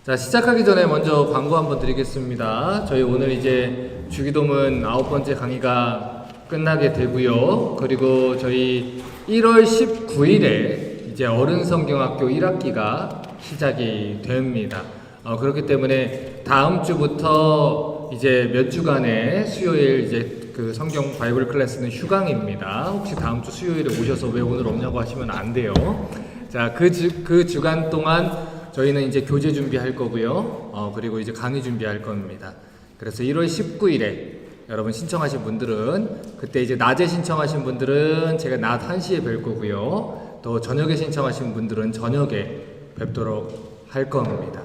자, 시작하기 전에 먼저 광고 한번 드리겠습니다. 저희 오늘 이제 주기도문 9번째 강의가 끝나게 되고요. 그리고 저희 1월 19일에 이제 어른성경학교 1학기가 시작이 됩니다. 그렇기 때문에 다음 주부터 이제 몇 주간의 수요일 이제 그 성경 바이블 클래스는 휴강입니다. 혹시 다음 주 수요일에 오셔서 왜 오늘 없냐고 하시면 안 돼요. 자, 그 주간 동안 저희는 이제 교재 준비할 거고요. 그리고 이제 강의 준비할 겁니다. 그래서 1월 19일에 여러분 신청하신 분들은 그때 이제 낮에 신청하신 분들은 제가 낮 1시에 뵐 거고요. 또 저녁에 신청하신 분들은 저녁에 뵙도록 할 겁니다.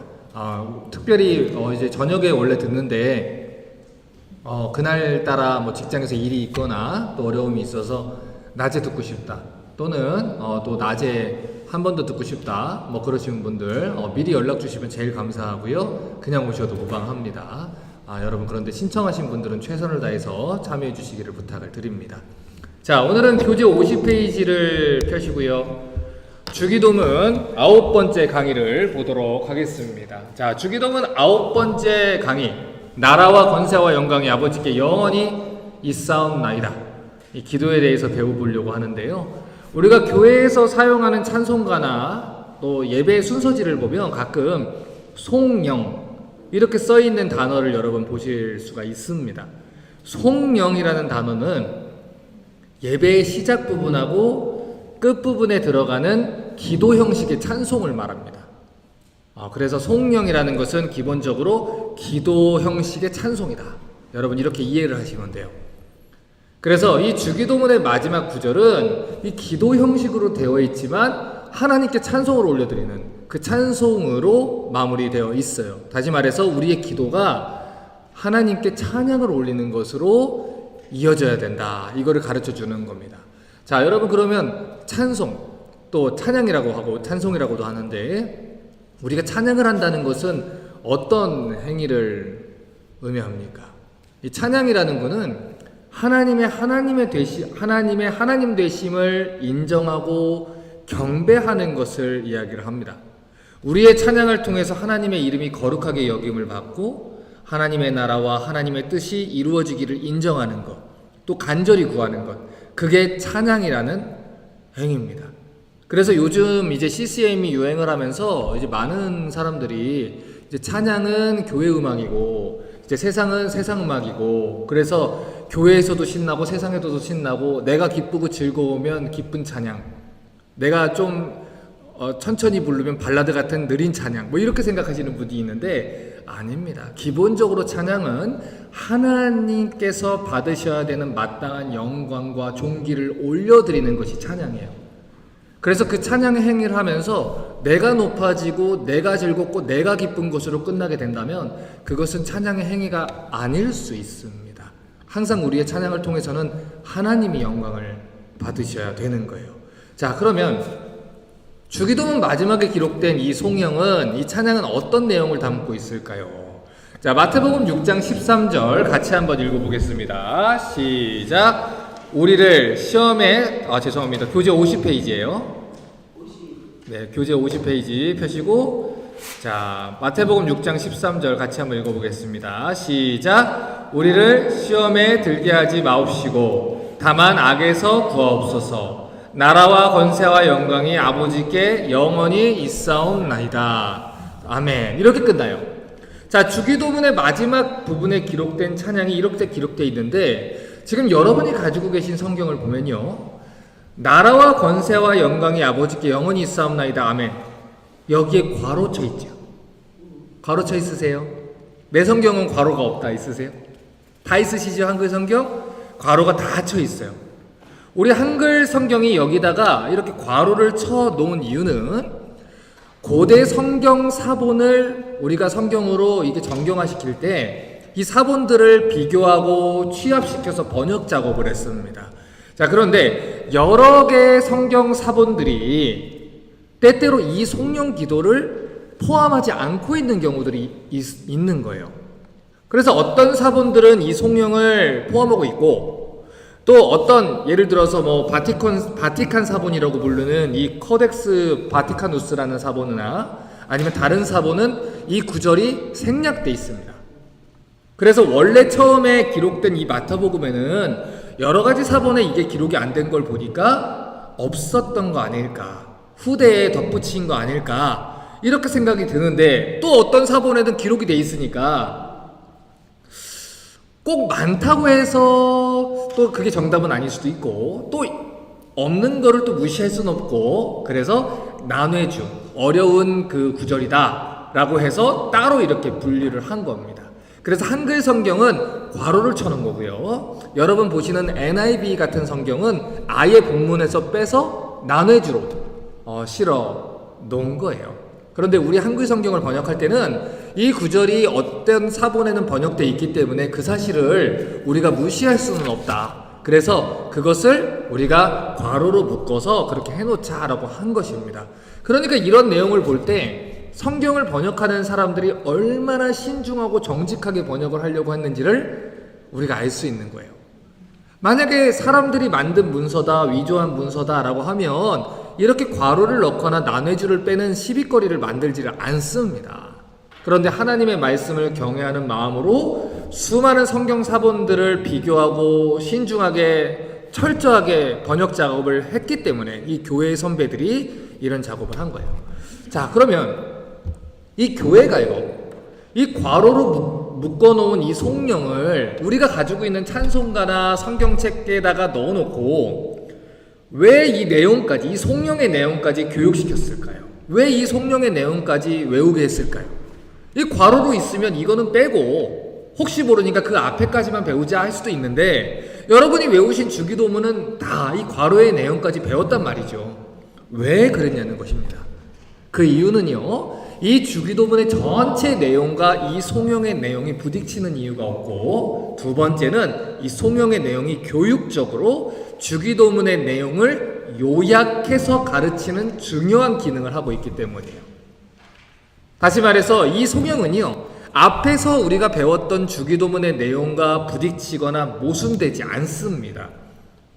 특별히 이제 저녁에 원래 듣는데 그날 따라 뭐 직장에서 일이 있거나 또 어려움이 있어서 낮에 듣고 싶다. 또는 또 낮에 한 번 더 듣고 싶다 뭐 그러시는 분들 미리 연락 주시면 제일 감사하고요. 그냥 오셔도 무방합니다. 여러분 그런데 신청하신 분들은 최선을 다해서 참여해 주시기를 부탁을 드립니다. 자, 오늘은 교재 50페이지를 펴시고요. 주기도문 9번째 강의를 보도록 하겠습니다. 자, 주기도문 9번째 강의, 나라와 권세와 영광이 아버지께 영원히 있사옵나이다. 이 기도에 대해서 배워보려고 하는데요. 우리가 교회에서 사용하는 찬송가나 또 예배 순서지를 보면 가끔 송영 이렇게 써있는 단어를 여러분 보실 수가 있습니다. 송영이라는 단어는 예배의 시작 부분하고 끝 부분에 들어가는 기도 형식의 찬송을 말합니다. 그래서 송영이라는 것은 기본적으로 기도 형식의 찬송이다. 여러분 이렇게 이해를 하시면 돼요. 그래서 이 주기도문의 마지막 구절은 이 기도 형식으로 되어 있지만 하나님께 찬송을 올려드리는 그 찬송으로 마무리되어 있어요. 다시 말해서 우리의 기도가 하나님께 찬양을 올리는 것으로 이어져야 된다. 이거를 가르쳐 주는 겁니다. 자, 여러분 그러면 찬송, 또 찬양이라고 하고 찬송이라고도 하는데 우리가 찬양을 한다는 것은 어떤 행위를 의미합니까? 이 찬양이라는 것은 하나님의 하나님 되심을 인정하고 경배하는 것을 이야기를 합니다. 우리의 찬양을 통해서 하나님의 이름이 거룩하게 여김을 받고 하나님의 나라와 하나님의 뜻이 이루어지기를 인정하는 것, 또 간절히 구하는 것, 그게 찬양이라는 행위입니다. 그래서 요즘 이제 CCM이 유행을 하면서 이제 많은 사람들이 이제 찬양은 교회 음악이고 이제 세상은 세상 음악이고, 그래서 교회에서도 신나고 세상에서도 신나고, 내가 기쁘고 즐거우면 기쁜 찬양, 내가 좀 천천히 부르면 발라드 같은 느린 찬양, 뭐 이렇게 생각하시는 분이 있는데 아닙니다. 기본적으로 찬양은 하나님께서 받으셔야 되는 마땅한 영광과 존귀를 올려드리는 것이 찬양이에요. 그래서 그 찬양의 행위를 하면서 내가 높아지고 내가 즐겁고 내가 기쁜 것으로 끝나게 된다면 그것은 찬양의 행위가 아닐 수 있습니다. 항상 우리의 찬양을 통해서는 하나님이 영광을 받으셔야 되는 거예요. 자, 그러면 주기도문 마지막에 기록된 이 송영은, 이 찬양은 어떤 내용을 담고 있을까요? 자, 마태복음 6장 13절 같이 한번 읽어보겠습니다. 시작. 우리를 시험에, 죄송합니다. 교재 50페이지예요. 네, 교재 50페이지 펴시고, 자, 마태복음 6장 13절 같이 한번 읽어보겠습니다. 시작. 우리를 시험에 들게 하지 마옵시고 다만 악에서 구하옵소서. 나라와 권세와 영광이 아버지께 영원히 있사옵나이다. 아멘. 이렇게 끝나요. 자, 주기도문의 마지막 부분에 기록된 찬양이 이렇게 기록되어 있는데, 지금 여러분이 가지고 계신 성경을 보면요, 나라와 권세와 영광이 아버지께 영원히 있사옵나이다. 아멘. 여기에 괄호 쳐 있죠. 괄호 쳐 있으세요? 내 성경은 괄호가 없다 있으세요? 다 있으시죠? 한글 성경? 괄호가 다 쳐 있어요. 우리 한글 성경이 여기다가 이렇게 괄호를 쳐 놓은 이유는 고대 성경 사본을 우리가 성경으로 이게 정경화시킬 때 이 사본들을 비교하고 취합시켜서 번역 작업을 했습니다. 자, 그런데 여러 개의 성경 사본들이 때때로 이 송영 기도를 포함하지 않고 있는 경우들이 있는 거예요. 그래서 어떤 사본들은 이 송영을 포함하고 있고, 또 어떤 예를 들어서 뭐 바티칸 사본이라고 부르는 이 코덱스 바티카누스라는 사본이나 아니면 다른 사본은 이 구절이 생략돼 있습니다. 그래서 원래 처음에 기록된 이 마태복음에는 여러 가지 사본에 이게 기록이 안 된 걸 보니까 없었던 거 아닐까, 후대에 덧붙인 거 아닐까, 이렇게 생각이 드는데, 또 어떤 사본에는 기록이 돼 있으니까 꼭 많다고 해서 또 그게 정답은 아닐 수도 있고, 또 없는 거를 또 무시할 수는 없고, 그래서 나눠준 어려운 그 구절이다 라고 해서 따로 이렇게 분리를 한 겁니다. 그래서 한글 성경은 괄호를 쳐놓은 거고요. 여러분 보시는 NIV 같은 성경은 아예 본문에서 빼서 나눠주로 실어 놓은 거예요. 그런데 우리 한글 성경을 번역할 때는 이 구절이 어떤 사본에는 번역되어 있기 때문에 그 사실을 우리가 무시할 수는 없다. 그래서 그것을 우리가 괄호로 묶어서 그렇게 해놓자라고 한 것입니다. 그러니까 이런 내용을 볼 때 성경을 번역하는 사람들이 얼마나 신중하고 정직하게 번역을 하려고 했는지를 우리가 알 수 있는 거예요. 만약에 사람들이 만든 문서다, 위조한 문서다라고 하면 이렇게 괄호를 넣거나 나눠줄을 빼는 시비거리를 만들지를 않습니다. 그런데 하나님의 말씀을 경외하는 마음으로 수많은 성경 사본들을 비교하고 신중하게 철저하게 번역 작업을 했기 때문에 이 교회의 선배들이 이런 작업을 한 거예요. 자, 그러면 이 교회가요, 이 괄호로 묶어놓은 이 송령을 우리가 가지고 있는 찬송가나 성경책에다가 넣어놓고 왜 이 내용까지, 이 송령의 내용까지 교육시켰을까요? 왜 이 송령의 내용까지 외우게 했을까요? 이 괄호로 있으면 이거는 빼고 혹시 모르니까 그 앞에까지만 배우자 할 수도 있는데, 여러분이 외우신 주기도문은 다 이 괄호의 내용까지 배웠단 말이죠. 왜 그랬냐는 것입니다. 그 이유는요, 이 주기도문의 전체 내용과 이 송영의 내용이 부딪히는 이유가 없고, 두 번째는 이 송영의 내용이 교육적으로 주기도문의 내용을 요약해서 가르치는 중요한 기능을 하고 있기 때문이에요. 다시 말해서 이 송영은요, 앞에서 우리가 배웠던 주기도문의 내용과 부딪히거나 모순되지 않습니다.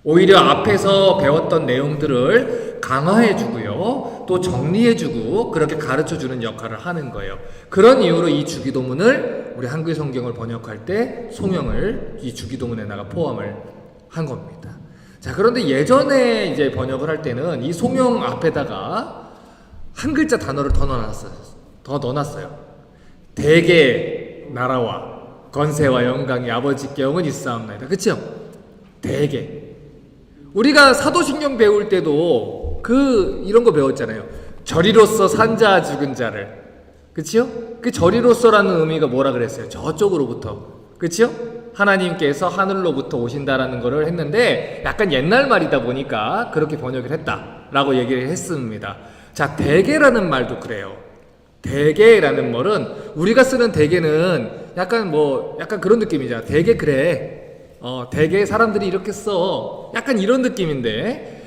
오히려 앞에서 배웠던 내용들을 강화해주고요, 또 정리해주고 그렇게 가르쳐주는 역할을 하는 거예요. 그런 이유로 이 주기도문을 우리 한글 성경을 번역할 때 송영을 이 주기도문에다가 포함을 한 겁니다. 자, 그런데 예전에 이제 번역을 할 때는 이 송영 앞에다가 한 글자 단어를 더 넣어놨어요. 대개 나라와 건세와 영광이 아버지께 영원히 있사옵나이다. 그쵸? 대개. 우리가 사도신경 배울 때도 이런 거 배웠잖아요. 저리로서 산 자 죽은 자를. 그치요? 그 저리로서라는 의미가 뭐라 그랬어요? 저쪽으로부터. 그치요? 하나님께서 하늘로부터 오신다라는 거를 했는데 약간 옛날 말이다 보니까 그렇게 번역을 했다라고 얘기를 했습니다. 자, 대개라는 말도 그래요. 대개라는 말은 우리가 쓰는 대개는 약간 그런 느낌이잖아. 대개 그래. 대개 사람들이 이렇게 써. 약간 이런 느낌인데,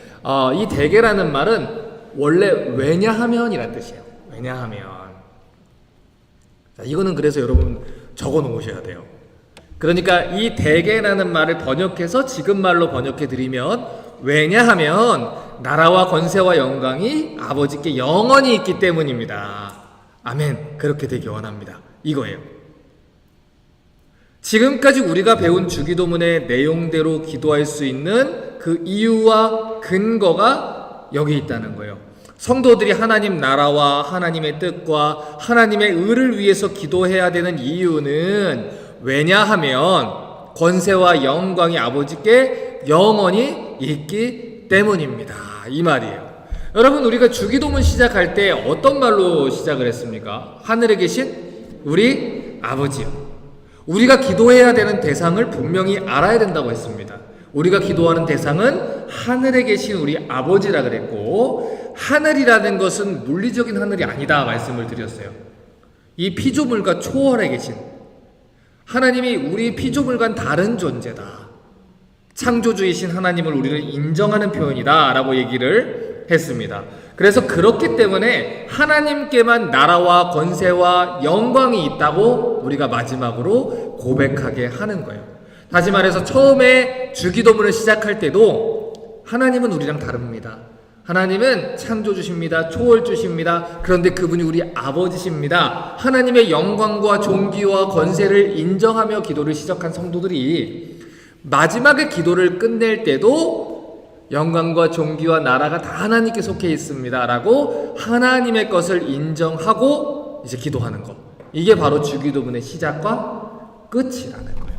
이 대개라는 말은 원래 왜냐하면이란 뜻이에요. 왜냐하면. 자, 이거는 그래서 여러분 적어 놓으셔야 돼요. 그러니까 이 대개라는 말을 번역해서 지금 말로 번역해 드리면, 왜냐하면 나라와 권세와 영광이 아버지께 영원히 있기 때문입니다. 아멘. 그렇게 되기 원합니다. 이거예요. 지금까지 우리가 배운 주기도문의 내용대로 기도할 수 있는 그 이유와 근거가 여기 있다는 거예요. 성도들이 하나님 나라와 하나님의 뜻과 하나님의 의를 위해서 기도해야 되는 이유는 왜냐하면 권세와 영광이 아버지께 영원히 있기 때문입니다. 이 말이에요. 여러분, 우리가 주기도문 시작할 때 어떤 말로 시작을 했습니까? 하늘에 계신 우리 아버지요. 우리가 기도해야 되는 대상을 분명히 알아야 된다고 했습니다. 우리가 기도하는 대상은 하늘에 계신 우리 아버지라 그랬고, 하늘이라는 것은 물리적인 하늘이 아니다 말씀을 드렸어요. 이 피조물과 초월해 계신 하나님이 우리 피조물과는 다른 존재다. 창조주이신 하나님을 우리를 인정하는 표현이다 라고 얘기를 했습니다. 그래서 그렇기 때문에 하나님께만 나라와 권세와 영광이 있다고 우리가 마지막으로 고백하게 하는 거예요. 다시 말해서 처음에 주기도문을 시작할 때도 하나님은 우리랑 다릅니다. 하나님은 창조주십니다. 초월주십니다. 그런데 그분이 우리 아버지십니다. 하나님의 영광과 존귀와 권세를 인정하며 기도를 시작한 성도들이 마지막에 기도를 끝낼 때도 영광과 존귀와 나라가 다 하나님께 속해 있습니다 라고 하나님의 것을 인정하고 이제 기도하는 것, 이게 바로 주기도문의 시작과 끝이라는 거예요.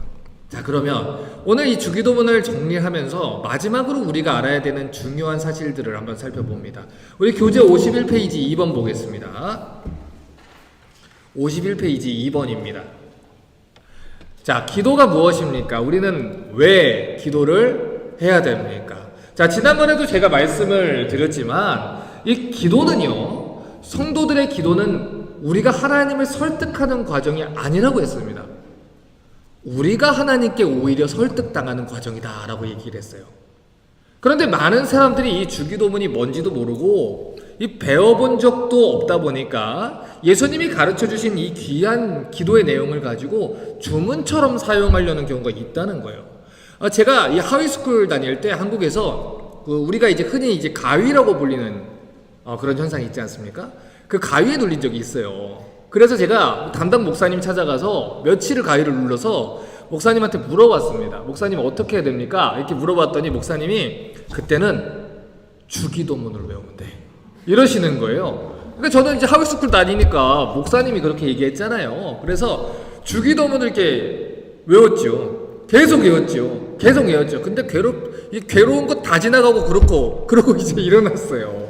자, 그러면 오늘 이 주기도문을 정리하면서 마지막으로 우리가 알아야 되는 중요한 사실들을 한번 살펴봅니다. 우리 교재 51페이지 2번 보겠습니다. 51페이지 2번입니다. 자, 기도가 무엇입니까? 우리는 왜 기도를 해야 됩니까? 자, 지난번에도 제가 말씀을 드렸지만 이 기도는요, 성도들의 기도는 우리가 하나님을 설득하는 과정이 아니라고 했습니다. 우리가 하나님께 오히려 설득당하는 과정이다 라고 얘기를 했어요. 그런데 많은 사람들이 이 주기도문이 뭔지도 모르고 이 배워본 적도 없다 보니까 예수님이 가르쳐주신 이 귀한 기도의 내용을 가지고 주문처럼 사용하려는 경우가 있다는 거예요. 제가 이 하이스쿨 다닐 때 한국에서 우리가 이제 흔히 이제 가위라고 불리는 그런 현상이 있지 않습니까? 그 가위에 눌린 적이 있어요. 그래서 제가 담당 목사님 찾아가서 며칠을 가위를 눌러서 목사님한테 물어봤습니다. 목사님 어떻게 해야 됩니까? 이렇게 물어봤더니 목사님이 그때는 주기도문을 외우면 돼, 이러시는 거예요. 그러니까 저는 이제 하이스쿨 다니니까 목사님이 그렇게 얘기했잖아요. 그래서 주기도문을 이렇게 외웠죠. 계속 외웠죠. 근데 괴로운 거 다 지나가고 그러고 이제 일어났어요.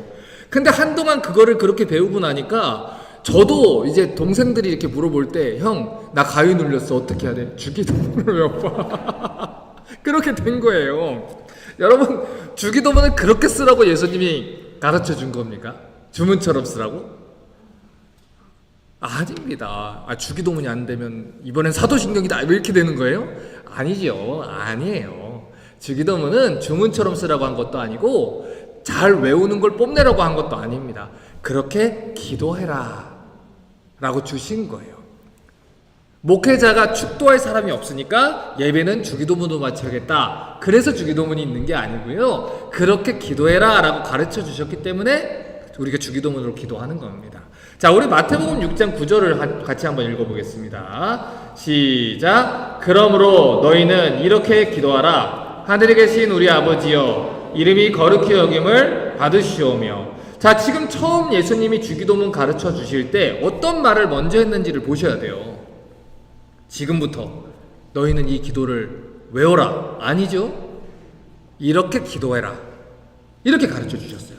근데 한동안 그거를 그렇게 배우고 나니까 저도 이제 동생들이 이렇게 물어볼 때, 형, 나 가위 눌렸어. 어떻게 해야 돼? 주기도문을 외워봐. 그렇게 된 거예요. 여러분, 주기도문을 그렇게 쓰라고 예수님이 가르쳐 준 겁니까? 주문처럼 쓰라고? 아닙니다. 주기도문이 안 되면 이번엔 사도신경이다, 이렇게 되는 거예요? 아니죠. 아니에요. 주기도문은 주문처럼 쓰라고 한 것도 아니고 잘 외우는 걸 뽐내라고 한 것도 아닙니다. 그렇게 기도해라 라고 주신 거예요. 목회자가 축도할 사람이 없으니까 예배는 주기도문으로 마쳐야겠다, 그래서 주기도문이 있는 게 아니고요, 그렇게 기도해라 라고 가르쳐 주셨기 때문에 우리가 주기도문으로 기도하는 겁니다. 자, 우리 마태복음 6장 9절을 같이 한번 읽어보겠습니다. 시작. 그러므로 너희는 이렇게 기도하라. 하늘에 계신 우리 아버지여, 이름이 거룩히 여김을 받으시오며. 자, 지금 처음 예수님이 주기도문 가르쳐 주실 때 어떤 말을 먼저 했는지를 보셔야 돼요. 지금부터 너희는 이 기도를 외워라, 아니죠? 이렇게 기도해라, 이렇게 가르쳐 주셨어요.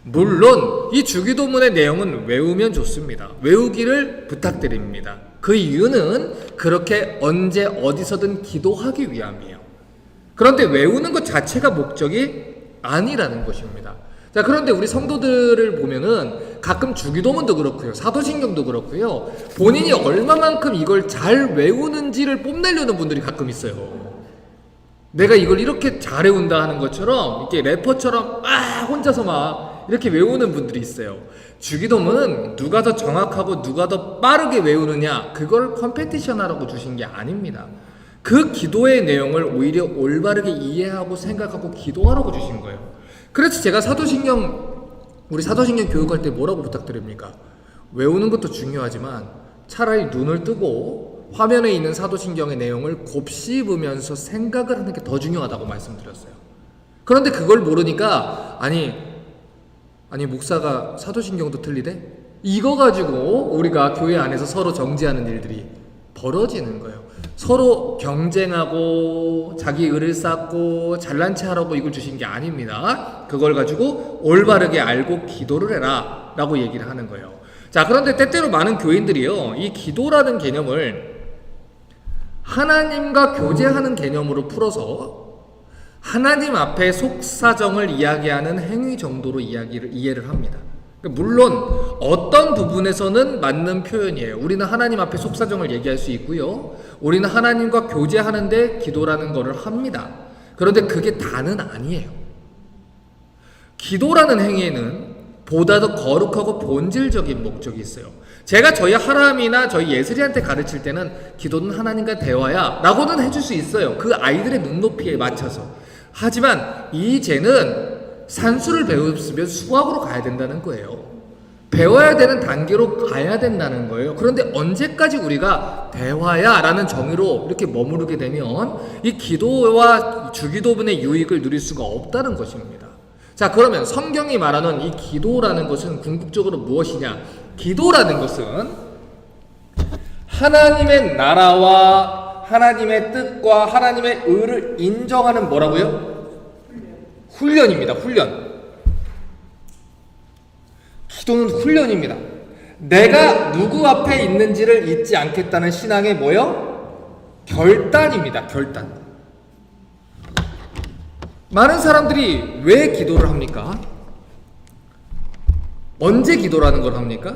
물론 이 주기도문의 내용은 외우면 좋습니다. 외우기를 부탁드립니다. 그 이유는 그렇게 언제 어디서든 기도하기 위함이에요. 그런데 외우는 것 자체가 목적이 아니라는 것입니다. 자, 그런데 우리 성도들을 보면은 가끔 주기도문도 그렇고요, 사도신경도 그렇고요, 본인이 얼마만큼 이걸 잘 외우는지를 뽐내려는 분들이 가끔 있어요. 내가 이걸 이렇게 잘 외운다 하는 것처럼, 이렇게 래퍼처럼 혼자서 막 이렇게 외우는 분들이 있어요. 주기도문은 누가 더 정확하고 누가 더 빠르게 외우느냐, 그걸 컴페티션하라고 주신 게 아닙니다. 그 기도의 내용을 오히려 올바르게 이해하고 생각하고 기도하라고 주신 거예요. 그래서 제가 우리 사도신경 교육할 때 뭐라고 부탁드립니까? 외우는 것도 중요하지만 차라리 눈을 뜨고 화면에 있는 사도신경의 내용을 곱씹으면서 생각을 하는 게 더 중요하다고 말씀드렸어요. 그런데 그걸 모르니까 아니 목사가 사도신경도 틀리대? 이거 가지고 우리가 교회 안에서 서로 정죄하는 일들이 벌어지는 거예요. 서로 경쟁하고 자기 의를 쌓고 잘난 체 하라고 이걸 주신 게 아닙니다. 그걸 가지고 올바르게 알고 기도를 해라 라고 얘기를 하는 거예요. 자, 그런데 때때로 많은 교인들이요, 이 기도라는 개념을 하나님과 교제하는 개념으로 풀어서 하나님 앞에 속사정을 이야기하는 행위 정도로 이해를 합니다. 물론 어떤 부분에서는 맞는 표현이에요. 우리는 하나님 앞에 속사정을 얘기할 수 있고요, 우리는 하나님과 교제하는데 기도라는 것을 합니다. 그런데 그게 다는 아니에요. 기도라는 행위에는 보다 더 거룩하고 본질적인 목적이 있어요. 제가 저희 하람이나 저희 예슬이한테 가르칠 때는 기도는 하나님과 대화야 라고는 해줄 수 있어요, 그 아이들의 눈높이에 맞춰서. 하지만 이제는 산수를 배웠으면 수학으로 가야 된다는 거예요. 배워야 되는 단계로 가야 된다는 거예요. 그런데 언제까지 우리가 대화야 라는 정의로 이렇게 머무르게 되면 이 기도와 주기도분의 유익을 누릴 수가 없다는 것입니다. 자, 그러면 성경이 말하는 이 기도라는 것은 궁극적으로 무엇이냐? 기도라는 것은 하나님의 나라와 하나님의 뜻과 하나님의 의를 인정하는 뭐라고요? 훈련입니다. 훈련. 기도는 훈련입니다. 내가 누구 앞에 있는지를 잊지 않겠다는 신앙의 뭐요? 결단입니다. 결단. 많은 사람들이 왜 기도를 합니까? 언제 기도라는 걸 합니까?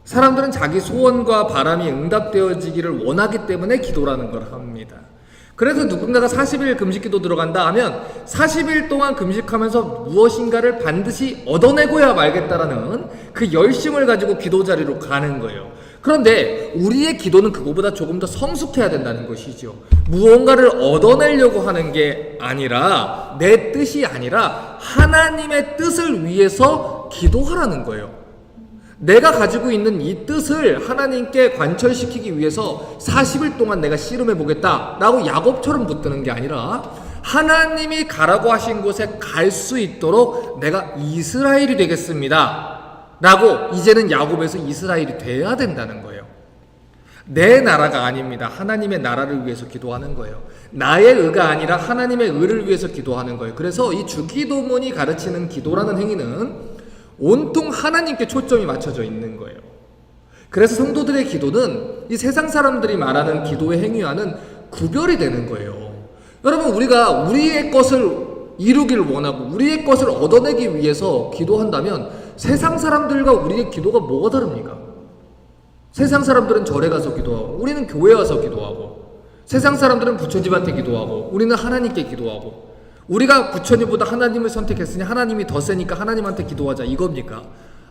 사람들은 자기 소원과 바람이 응답되어지기를 원하기 때문에 기도라는 걸 합니다. 그래서 누군가가 40일 금식기도 들어간다 하면 40일 동안 금식하면서 무엇인가를 반드시 얻어내고야 말겠다라는 그 열심을 가지고 기도 자리로 가는 거예요. 그런데 우리의 기도는 그거보다 조금 더 성숙해야 된다는 것이죠. 무언가를 얻어내려고 하는 게 아니라, 내 뜻이 아니라 하나님의 뜻을 위해서 기도하라는 거예요. 내가 가지고 있는 이 뜻을 하나님께 관철시키기 위해서 40일 동안 내가 씨름해 보겠다 라고 야곱처럼 붙드는 게 아니라, 하나님이 가라고 하신 곳에 갈 수 있도록 내가 이스라엘이 되겠습니다 라고 이제는 야곱에서 이스라엘이 돼야 된다는 거예요. 내 나라가 아닙니다. 하나님의 나라를 위해서 기도하는 거예요. 나의 의가 아니라 하나님의 의를 위해서 기도하는 거예요. 그래서 이 주기도문이 가르치는 기도라는 행위는 온통 하나님께 초점이 맞춰져 있는 거예요. 그래서 성도들의 기도는 이 세상 사람들이 말하는 기도의 행위와는 구별이 되는 거예요. 여러분, 우리가 우리의 것을 이루기를 원하고 우리의 것을 얻어내기 위해서 기도한다면 세상 사람들과 우리의 기도가 뭐가 다릅니까? 세상 사람들은 절에 가서 기도하고 우리는 교회 와서 기도하고, 세상 사람들은 부처님한테 기도하고 우리는 하나님께 기도하고, 우리가 부처님보다 하나님을 선택했으니 하나님이 더 세니까 하나님한테 기도하자 이겁니까?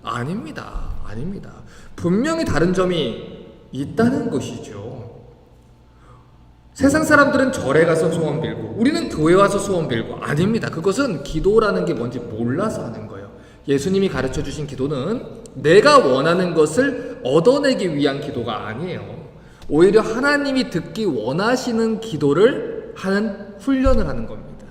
아닙니다. 아닙니다. 분명히 다른 점이 있다는 것이죠. 세상 사람들은 절에 가서 소원 빌고 우리는 교회 와서 소원 빌고, 아닙니다. 그것은 기도라는 게 뭔지 몰라서 하는 거예요. 예수님이 가르쳐 주신 기도는 내가 원하는 것을 얻어내기 위한 기도가 아니에요. 오히려 하나님이 듣기 원하시는 기도를 하는 훈련을 하는 겁니다.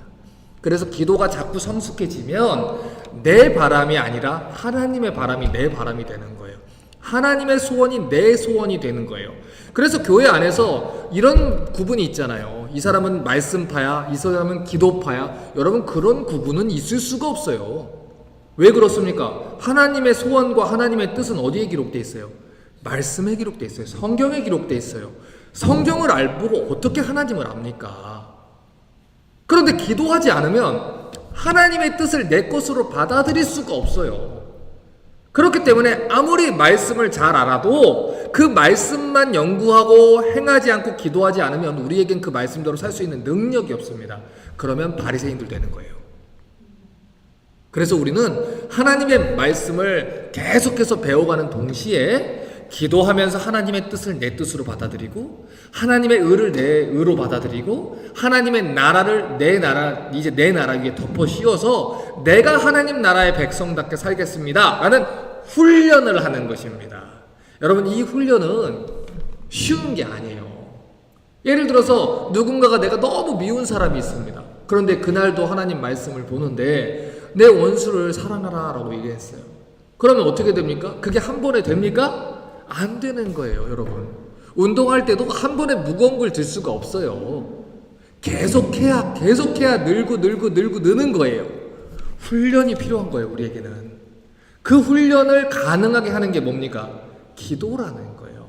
그래서 기도가 자꾸 성숙해지면 내 바람이 아니라 하나님의 바람이 내 바람이 되는 거예요. 하나님의 소원이 내 소원이 되는 거예요. 그래서 교회 안에서 이런 구분이 있잖아요. 이 사람은 말씀파야, 이 사람은 기도파야. 여러분, 그런 구분은 있을 수가 없어요. 왜 그렇습니까? 하나님의 소원과 하나님의 뜻은 어디에 기록되어 있어요? 말씀에 기록되어 있어요. 성경에 기록되어 있어요. 성경을 알고 어떻게 하나님을 압니까? 그런데 기도하지 않으면 하나님의 뜻을 내 것으로 받아들일 수가 없어요. 그렇기 때문에 아무리 말씀을 잘 알아도 그 말씀만 연구하고 행하지 않고 기도하지 않으면 우리에겐 그 말씀대로 살 수 있는 능력이 없습니다. 그러면 바리새인들 되는 거예요. 그래서 우리는 하나님의 말씀을 계속해서 배워가는 동시에 기도하면서 하나님의 뜻을 내 뜻으로 받아들이고, 하나님의 의를 내 의로 받아들이고, 하나님의 나라를 내 나라, 이제 내 나라 위에 덮어 씌워서 내가 하나님 나라의 백성답게 살겠습니다 라는 훈련을 하는 것입니다. 여러분, 이 훈련은 쉬운 게 아니에요. 예를 들어서 누군가가 내가 너무 미운 사람이 있습니다. 그런데 그날도 하나님 말씀을 보는데 내 원수를 사랑하라 라고 얘기했어요. 그러면 어떻게 됩니까? 그게 한 번에 됩니까? 안 되는 거예요, 여러분. 운동할 때도 한 번에 무거운 걸 들 수가 없어요. 계속해야 늘고 느는 거예요. 훈련이 필요한 거예요, 우리에게는. 그 훈련을 가능하게 하는 게 뭡니까? 기도라는 거예요.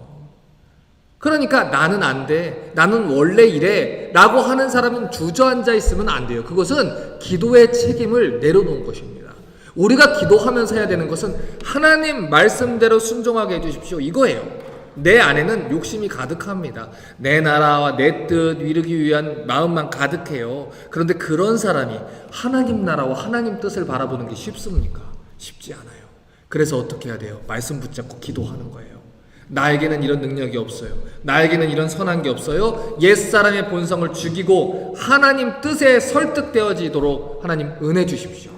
그러니까 나는 안 돼, 나는 원래 이래 라고 하는 사람은 주저앉아 있으면 안 돼요. 그것은 기도의 책임을 내려놓은 것입니다. 우리가 기도하면서 해야 되는 것은 하나님 말씀대로 순종하게 해주십시오, 이거예요. 내 안에는 욕심이 가득합니다. 내 나라와 내 뜻 이루기 위한 마음만 가득해요. 그런데 그런 사람이 하나님 나라와 하나님 뜻을 바라보는 게 쉽습니까? 쉽지 않아요. 그래서 어떻게 해야 돼요? 말씀 붙잡고 기도하는 거예요. 나에게는 이런 능력이 없어요. 나에게는 이런 선한 게 없어요. 옛사람의 본성을 죽이고 하나님 뜻에 설득되어지도록 하나님 은혜 주십시오.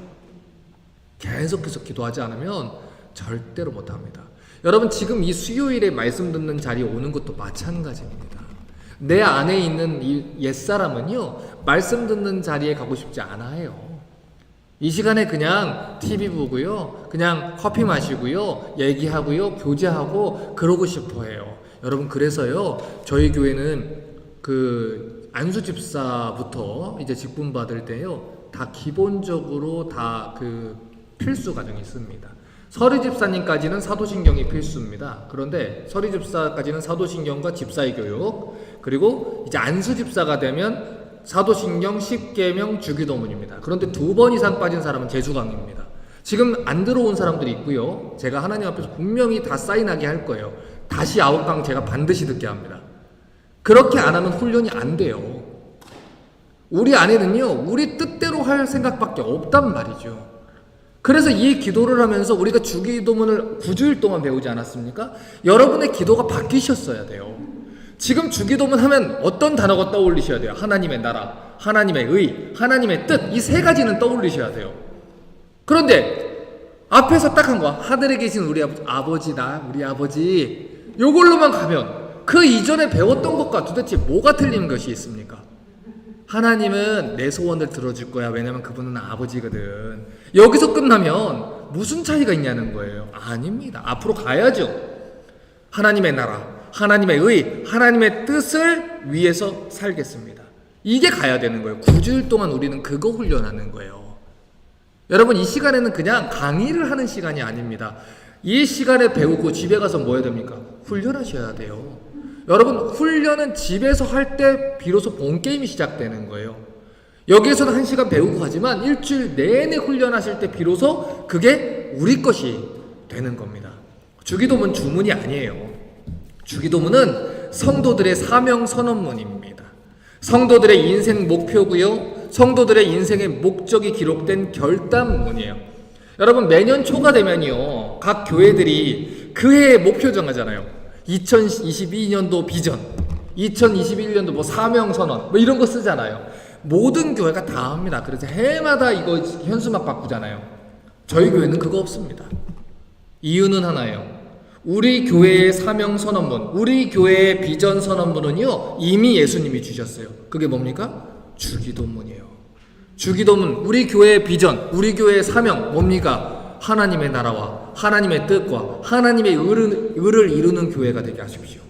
계속해서 기도하지 않으면 절대로 못합니다. 여러분, 지금 이 수요일에 말씀 듣는 자리에 오는 것도 마찬가지입니다. 내 안에 있는 이 옛사람은요, 말씀 듣는 자리에 가고 싶지 않아요. 이 시간에 그냥 TV 보고요, 그냥 커피 마시고요, 얘기하고요, 교제하고 그러고 싶어 해요. 여러분, 그래서요, 저희 교회는 그 안수 집사부터 이제 직분 받을 때요, 다 기본적으로 다 그 필수 과정이 있습니다. 서리 집사님까지는 사도신경이 필수입니다. 그런데 서리 집사까지는 사도신경과 집사의 교육, 그리고 이제 안수 집사가 되면 사도신경, 십계명, 주기도문입니다. 그런데 2번 이상 빠진 사람은 제수강입니다. 지금 안 들어온 사람들이 있고요, 제가 하나님 앞에서 분명히 다 사인하게 할 거예요. 다시 9강 제가 반드시 듣게 합니다. 그렇게 안 하면 훈련이 안 돼요. 우리 안에는요, 우리 뜻대로 할 생각밖에 없단 말이죠. 그래서 이 기도를 하면서 우리가 주기도문을 9주일 동안 배우지 않았습니까? 여러분의 기도가 바뀌셨어야 돼요. 지금 주기도문 하면 어떤 단어가 떠올리셔야 돼요? 하나님의 나라, 하나님의 의, 하나님의 뜻, 이 3가지는 떠올리셔야 돼요. 그런데 앞에서 딱 한 거, 하늘에 계신 우리 아버지다, 우리 아버지, 요걸로만 가면 그 이전에 배웠던 것과 도대체 뭐가 틀린 것이 있습니까? 하나님은 내 소원을 들어줄 거야. 왜냐면 그분은 아버지거든. 여기서 끝나면 무슨 차이가 있냐는 거예요. 아닙니다. 앞으로 가야죠. 하나님의 나라, 하나님의 의, 하나님의 뜻을 위해서 살겠습니다. 이게 가야 되는 거예요. 9주일 동안 우리는 그거 훈련하는 거예요. 여러분, 이 시간에는 그냥 강의를 하는 시간이 아닙니다. 이 시간에 배우고 집에 가서 뭐 해야 됩니까? 훈련하셔야 돼요. 여러분, 훈련은 집에서 할 때 비로소 본게임이 시작되는 거예요. 여기에서는 1시간 배우고 가지만 일주일 내내 훈련하실 때 비로소 그게 우리 것이 되는 겁니다. 주기도문 주문이 아니에요. 주기도문은 성도들의 사명 선언문입니다. 성도들의 인생 목표고요, 성도들의 인생의 목적이 기록된 결단문이에요. 여러분, 매년 초가 되면요, 각 교회들이 그 해의 목표 정하잖아요. 2022년도 비전, 2021년도 뭐 사명 선언, 뭐 이런 거 쓰잖아요. 모든 교회가 다 합니다. 그래서 해마다 이거 현수막 바꾸잖아요. 저희 교회는 그거 없습니다. 이유는 하나예요. 우리 교회의 사명 선언문, 우리 교회의 비전 선언문은요, 이미 예수님이 주셨어요. 그게 뭡니까? 주기도문이에요. 주기도문, 우리 교회의 비전, 우리 교회의 사명 뭡니까? 하나님의 나라와 하나님의 뜻과 하나님의 의를 이루는 교회가 되게 하십시오.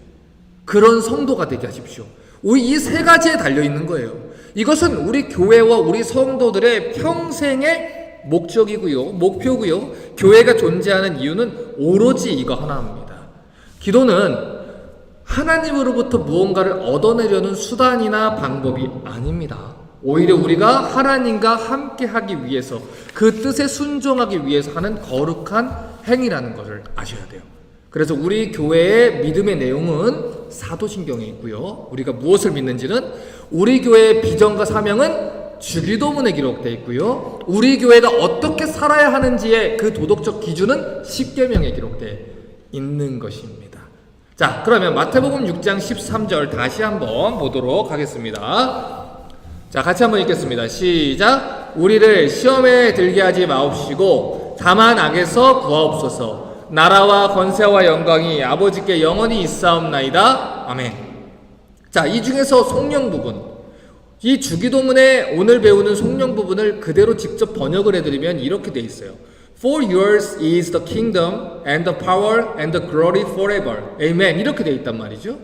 그런 성도가 되게 하십시오. 우리 이 3가지에 달려있는 거예요. 이것은 우리 교회와 우리 성도들의 평생의 목적이고요, 목표고요, 교회가 존재하는 이유는 오로지 이거 하나입니다. 기도는 하나님으로부터 무언가를 얻어내려는 수단이나 방법이 아닙니다. 오히려 우리가 하나님과 함께 하기 위해서, 그 뜻에 순종하기 위해서 하는 거룩한 행위라는 것을 아셔야 돼요. 그래서 우리 교회의 믿음의 내용은 사도신경에 있고요, 우리가 무엇을 믿는지는 우리 교회의 비전과 사명은 주기도문에 기록되어 있고요, 우리 교회가 어떻게 살아야 하는지의 그 도덕적 기준은 십계명에 기록되어 있는 것입니다. 자, 그러면 마태복음 6장 13절 다시 한번 보도록 하겠습니다. 자, 같이 한번 읽겠습니다. 시작. 우리를 시험에 들게 하지 마옵시고 다만 악에서 구하옵소서. 나라와 권세와 영광이 아버지께 영원히 있사옵나이다. 아멘. 자, 이 중에서 송영 부분, 이 주기도문에 오늘 배우는 송영 부분을 그대로 직접 번역을 해드리면 이렇게 돼 있어요. For yours is the kingdom and the power and the glory forever. Amen. 이렇게 돼 있단 말이죠.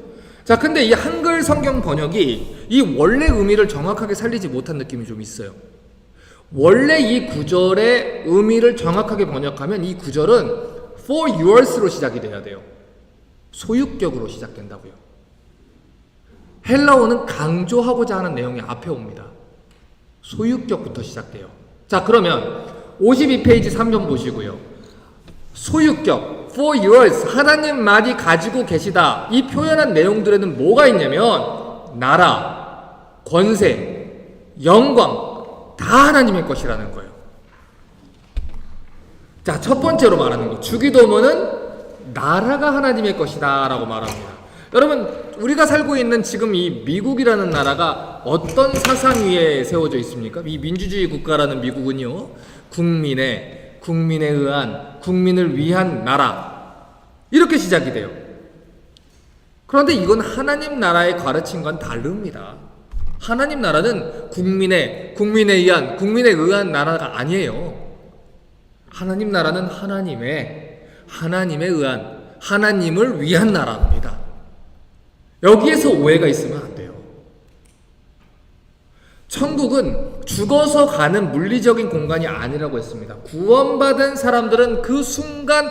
자, 근데 이 한글 성경 번역이 이 원래 의미를 정확하게 살리지 못한 느낌이 좀 있어요. 원래 이 구절의 의미를 정확하게 번역하면 이 구절은 for yours로 시작이 돼야 돼요. 소유격으로 시작된다고요. 헬라어는 강조하고자 하는 내용이 앞에 옵니다. 소유격부터 시작돼요. 자, 그러면 52페이지 3번 보시고요. 소유격, for yours, 하나님만이 가지고 계시다. 이 표현한 내용들에는 뭐가 있냐면 나라, 권세, 영광 다 하나님의 것이라는 거예요. 자, 첫 번째로 말하는 거, 주기도문은 나라가 하나님의 것이다 라고 말합니다. 여러분, 우리가 살고 있는 지금 이 미국이라는 나라가 어떤 사상 위에 세워져 있습니까? 이 민주주의 국가라는 미국은요, 국민의 국민에 의한, 국민을 위한 나라. 이렇게 시작이 돼요. 그런데 이건 하나님 나라의 가르침과는 다릅니다. 하나님 나라는 국민에 의한 나라가 아니에요. 하나님 나라는 하나님에 의한, 하나님을 위한 나라입니다. 여기에서 오해가 있으면 안 돼요. 천국은 죽어서 가는 물리적인 공간이 아니라고 했습니다. 구원받은 사람들은 그 순간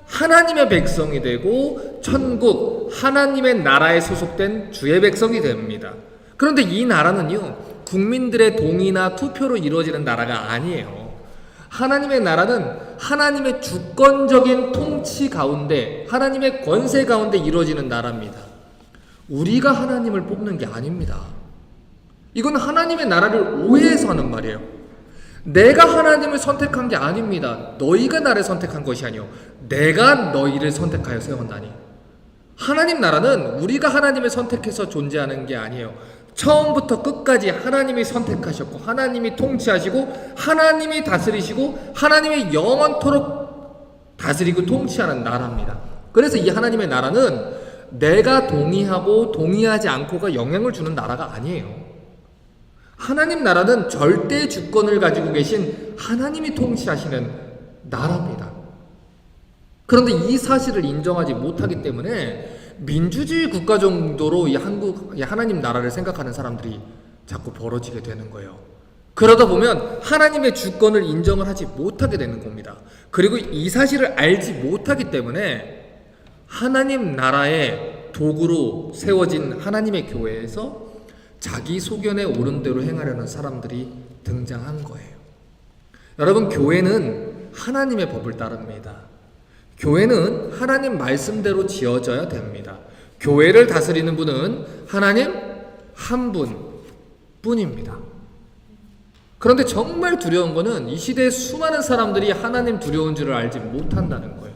하나님의 백성이 되고 천국, 하나님의 나라에 소속된 주의 백성이 됩니다. 그런데 이 나라는요, 국민들의 동의나 투표로 이루어지는 나라가 아니에요. 하나님의 나라는 하나님의 주권적인 통치 가운데, 하나님의 권세 가운데 이루어지는 나라입니다. 우리가 하나님을 뽑는 게 아닙니다. 이건 하나님의 나라를 오해해서 하는 말이에요. 내가 하나님을 선택한 게 아닙니다. 너희가 나를 선택한 것이 아니요 내가 너희를 선택하여 세웠나니. 하나님 나라는 우리가 하나님을 선택해서 존재하는 게 아니에요. 처음부터 끝까지 하나님이 선택하셨고, 하나님이 통치하시고, 하나님이 다스리시고, 하나님이 영원토록 다스리고 통치하는 나라입니다. 그래서 이 하나님의 나라는 내가 동의하고 동의하지 않고가 영향을 주는 나라가 아니에요. 하나님 나라는 절대 주권을 가지고 계신 하나님이 통치하시는 나라입니다. 그런데 이 사실을 인정하지 못하기 때문에 민주주의 국가 정도로 이 하나님 나라를 생각하는 사람들이 자꾸 벌어지게 되는 거예요. 그러다 보면 하나님의 주권을 인정을 하지 못하게 되는 겁니다. 그리고 이 사실을 알지 못하기 때문에 하나님 나라의 도구로 세워진 하나님의 교회에서 자기 소견에 옳은 대로 행하려는 사람들이 등장한 거예요. 여러분, 교회는 하나님의 법을 따릅니다. 교회는 하나님 말씀대로 지어져야 됩니다. 교회를 다스리는 분은 하나님 한 분뿐입니다. 그런데 정말 두려운 거는 이 시대에 수많은 사람들이 하나님 두려운 줄을 알지 못한다는 거예요.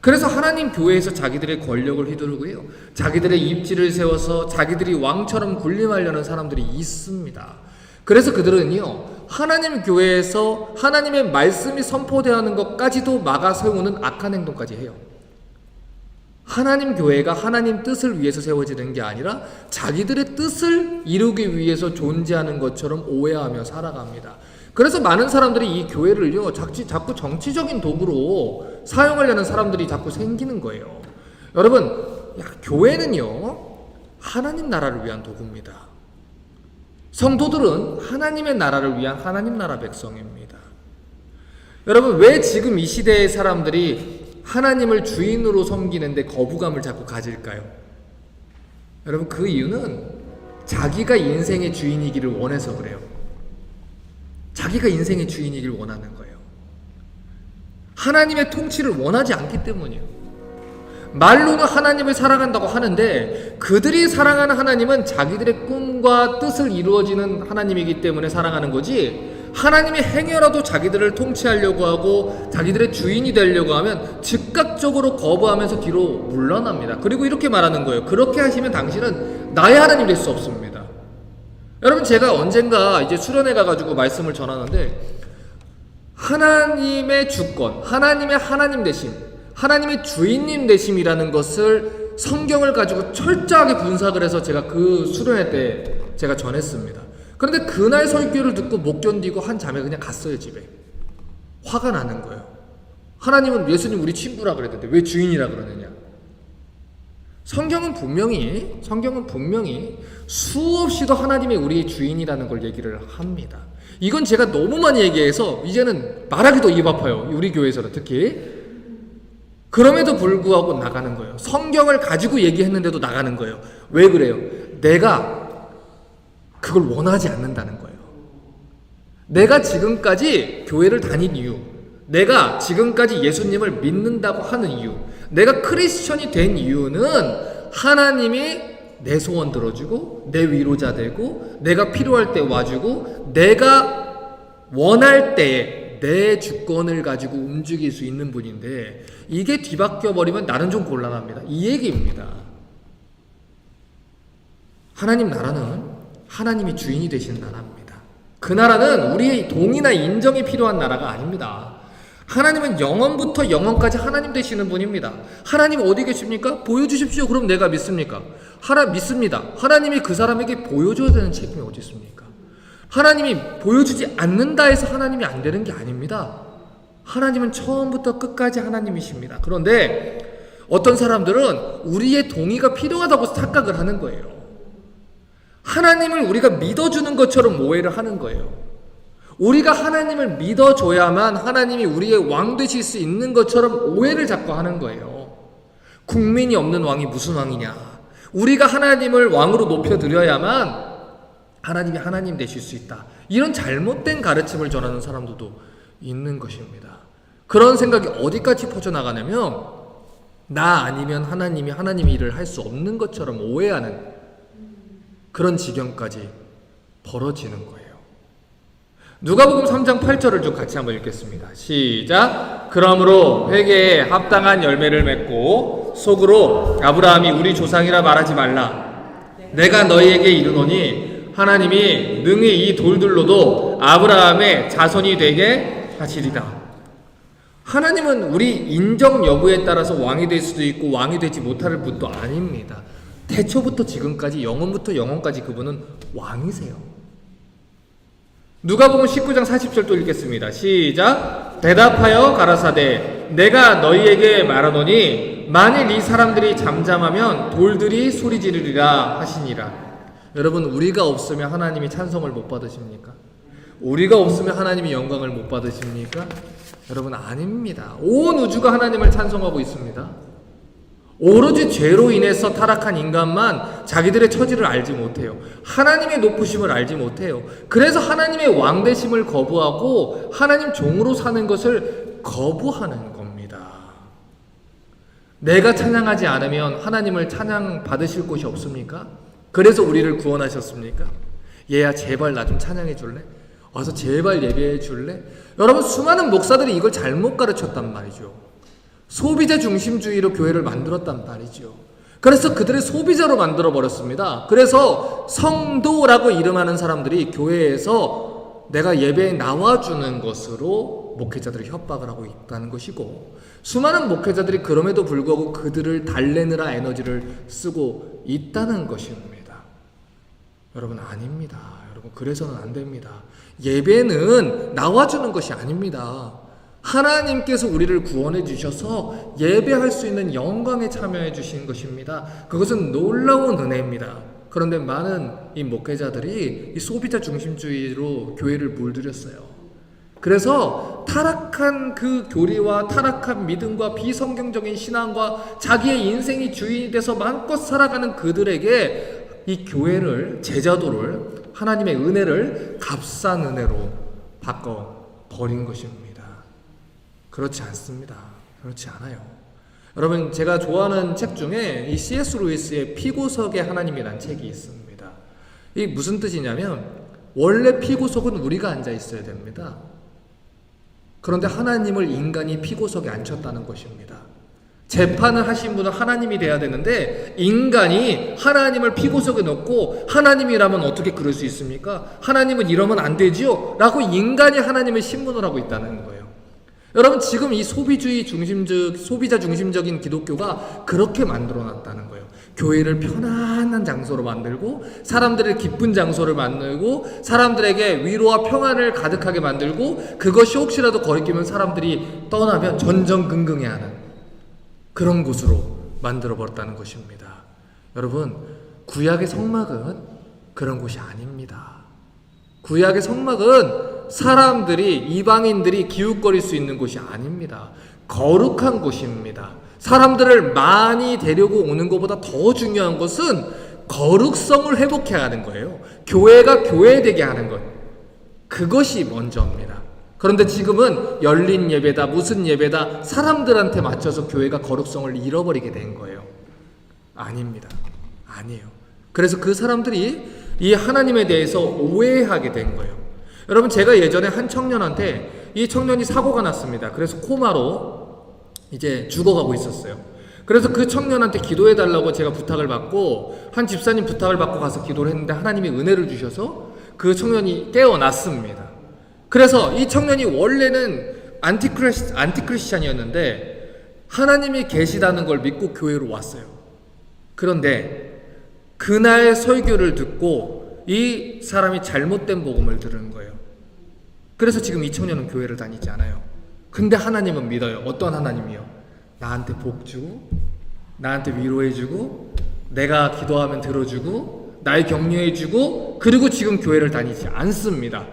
그래서 하나님 교회에서 자기들의 권력을 휘두르고요, 자기들의 입지를 세워서 자기들이 왕처럼 군림하려는 사람들이 있습니다. 그래서 그들은요, 하나님 교회에서 하나님의 말씀이 선포되어 하는 것까지도 막아 세우는 악한 행동까지 해요. 하나님 교회가 하나님 뜻을 위해서 세워지는 게 아니라 자기들의 뜻을 이루기 위해서 존재하는 것처럼 오해하며 살아갑니다. 그래서 많은 사람들이 이 교회를요, 자꾸 정치적인 도구로 사용하려는 사람들이 자꾸 생기는 거예요. 여러분, 교회는요, 하나님 나라를 위한 도구입니다. 성도들은 하나님의 나라를 위한 하나님 나라 백성입니다. 여러분, 왜 지금 이 시대의 사람들이 하나님을 주인으로 섬기는데 거부감을 자꾸 가질까요? 여러분, 그 이유는 자기가 인생의 주인이기를 원해서 그래요. 자기가 인생의 주인이길 원하는 거예요. 하나님의 통치를 원하지 않기 때문이에요. 말로는 하나님을 사랑한다고 하는데 그들이 사랑하는 하나님은 자기들의 꿈과 뜻을 이루어지는 하나님이기 때문에 사랑하는 거지, 하나님이 행여라도 자기들을 통치하려고 하고 자기들의 주인이 되려고 하면 즉각적으로 거부하면서 뒤로 물러납니다. 그리고 이렇게 말하는 거예요. 그렇게 하시면 당신은 나의 하나님이 될 수 없습니다. 여러분, 제가 언젠가 이제 수련회 가가지고 말씀을 전하는데, 하나님의 주권, 하나님의 하나님 되심, 하나님의 주인님 되심이라는 것을 성경을 가지고 철저하게 분석을 해서 제가 그 수련회 때 제가 전했습니다. 그런데 그날 설교를 듣고 못 견디고 한 자매가 그냥 갔어요, 집에. 화가 나는 거예요. 하나님은, 예수님 우리 친구라 그랬는데 왜 주인이라 그러느냐. 성경은 분명히 수없이도 하나님이 우리의 주인이라는 걸 얘기를 합니다. 이건 제가 너무 많이 얘기해서 이제는 말하기도 입 아파요. 우리 교회에서는 특히. 그럼에도 불구하고 나가는 거예요. 성경을 가지고 얘기했는데도 나가는 거예요. 왜 그래요? 내가 그걸 원하지 않는다는 거예요. 내가 지금까지 교회를 다닌 이유, 내가 지금까지 예수님을 믿는다고 하는 이유, 내가 크리스천이 된 이유는 하나님이 내 소원 들어주고 내 위로자 되고 내가 필요할 때 와주고 내가 원할 때에 내 주권을 가지고 움직일 수 있는 분인데, 이게 뒤바뀌어 버리면 나는 좀 곤란합니다. 이 얘기입니다. 하나님 나라는 하나님이 주인이 되시는 나라입니다. 그 나라는 우리의 동의나 인정이 필요한 나라가 아닙니다. 하나님은 영원부터 영원까지 하나님 되시는 분입니다. 하나님 어디 계십니까? 보여주십시오. 그럼 내가 믿습니까? 믿습니다. 하나님이 그 사람에게 보여줘야 되는 책임이 어디 있습니까? 하나님이 보여주지 않는다 해서 하나님이 안 되는 게 아닙니다. 하나님은 처음부터 끝까지 하나님이십니다. 그런데 어떤 사람들은 우리의 동의가 필요하다고 착각을 하는 거예요. 하나님을 우리가 믿어주는 것처럼 오해를 하는 거예요. 우리가 하나님을 믿어줘야만 하나님이 우리의 왕 되실 수 있는 것처럼 오해를 자꾸 하는 거예요. 국민이 없는 왕이 무슨 왕이냐? 우리가 하나님을 왕으로 높여드려야만 하나님이 하나님 되실 수 있다. 이런 잘못된 가르침을 전하는 사람들도 있는 것입니다. 그런 생각이 어디까지 퍼져나가냐면 나 아니면 하나님이 하나님 일을 할 수 없는 것처럼 오해하는 그런 지경까지 벌어지는 거예요. 누가복음 3장 8절을 좀 같이 한번 읽겠습니다. 시작. 그러므로 회개에 합당한 열매를 맺고 속으로 아브라함이 우리 조상이라 말하지 말라. 내가 너희에게 이르노니 하나님이 능히 이 돌들로도 아브라함의 자손이 되게 하시리라. 하나님은 우리 인정 여부에 따라서 왕이 될 수도 있고 왕이 되지 못할 분도 아닙니다. 태초부터 지금까지 영원부터 영원까지 그분은 왕이세요. 누가복음 19장 40절 또 읽겠습니다. 시작. 대답하여 가라사대 내가 너희에게 말하노니 만일 이 사람들이 잠잠하면 돌들이 소리 지르리라 하시니라. 여러분, 우리가 없으면 하나님이 찬송을 못 받으십니까? 우리가 없으면 하나님이 영광을 못 받으십니까? 여러분, 아닙니다. 온 우주가 하나님을 찬송하고 있습니다. 오로지 죄로 인해서 타락한 인간만 자기들의 처지를 알지 못해요. 하나님의 높으심을 알지 못해요. 그래서 하나님의 왕되심을 거부하고 하나님 종으로 사는 것을 거부하는 겁니다. 내가 찬양하지 않으면 하나님을 찬양 받으실 곳이 없습니까? 그래서 우리를 구원하셨습니까? 얘야 제발 나 좀 찬양해 줄래? 와서 제발 예배해 줄래? 여러분, 수많은 목사들이 이걸 잘못 가르쳤단 말이죠. 소비자 중심주의로 교회를 만들었단 말이죠. 그래서 그들을 소비자로 만들어 버렸습니다. 그래서 성도라고 이름하는 사람들이 교회에서 내가 예배에 나와주는 것으로 목회자들을 협박을 하고 있다는 것이고, 수많은 목회자들이 그럼에도 불구하고 그들을 달래느라 에너지를 쓰고 있다는 것입니다. 여러분, 아닙니다. 여러분, 그래서는 안 됩니다. 예배는 나와주는 것이 아닙니다. 하나님께서 우리를 구원해 주셔서 예배할 수 있는 영광에 참여해 주신 것입니다. 그것은 놀라운 은혜입니다. 그런데 많은 이 목회자들이 이 소비자 중심주의로 교회를 물들였어요. 그래서 타락한 그 교리와 타락한 믿음과 비성경적인 신앙과 자기의 인생이 주인이 돼서 마음껏 살아가는 그들에게 이 교회를, 제자도를, 하나님의 은혜를 값싼 은혜로 바꿔버린 것입니다. 그렇지 않습니다. 그렇지 않아요. 여러분, 제가 좋아하는 책 중에 이 C.S. 루이스의 피고석의 하나님이라는 책이 있습니다. 이게 무슨 뜻이냐면 원래 피고석은 우리가 앉아 있어야 됩니다. 그런데 하나님을 인간이 피고석에 앉혔다는 것입니다. 재판을 하신 분은 하나님이 돼야 되는데 인간이 하나님을 피고석에 넣고 하나님이라면 어떻게 그럴 수 있습니까? 하나님은 이러면 안 되지요? 라고 인간이 하나님을 신문을 하고 있다는 거예요. 여러분, 지금 이 소비자 중심적인 기독교가 그렇게 만들어놨다는 거예요. 교회를 편안한 장소로 만들고 사람들을 기쁜 장소를 만들고 사람들에게 위로와 평안을 가득하게 만들고 그것이 혹시라도 거리끼면 사람들이 떠나면 전전긍긍해하는 그런 곳으로 만들어버렸다는 것입니다. 여러분, 구약의 성막은 그런 곳이 아닙니다. 구약의 성막은 사람들이, 이방인들이 기웃거릴 수 있는 곳이 아닙니다. 거룩한 곳입니다. 사람들을 많이 데리고 오는 것보다 더 중요한 것은 거룩성을 회복해야 하는 거예요. 교회가 교회되게 하는 것, 그것이 먼저입니다. 그런데 지금은 열린 예배다, 무슨 예배다, 사람들한테 맞춰서 교회가 거룩성을 잃어버리게 된 거예요. 아닙니다. 아니에요. 그래서 그 사람들이 이 하나님에 대해서 오해하게 된 거예요. 여러분, 제가 예전에 한 청년한테, 이 청년이 사고가 났습니다. 그래서 코마로 이제 죽어가고 있었어요. 그래서 그 청년한테 기도해달라고 제가 부탁을 받고, 한 집사님 부탁을 받고 가서 기도를 했는데 하나님이 은혜를 주셔서 그 청년이 깨어났습니다. 그래서 이 청년이 원래는 안티크리스찬이었는데 하나님이 계시다는 걸 믿고 교회로 왔어요. 그런데 그날 설교를 듣고 이 사람이 잘못된 복음을 들은 거예요. 그래서 지금 이 청년은 교회를 다니지 않아요. 근데 하나님은 믿어요. 어떤 하나님이요? 나한테 복 주고, 나한테 위로해 주고, 내가 기도하면 들어주고, 날 격려해 주고, 그리고 지금 교회를 다니지 않습니다.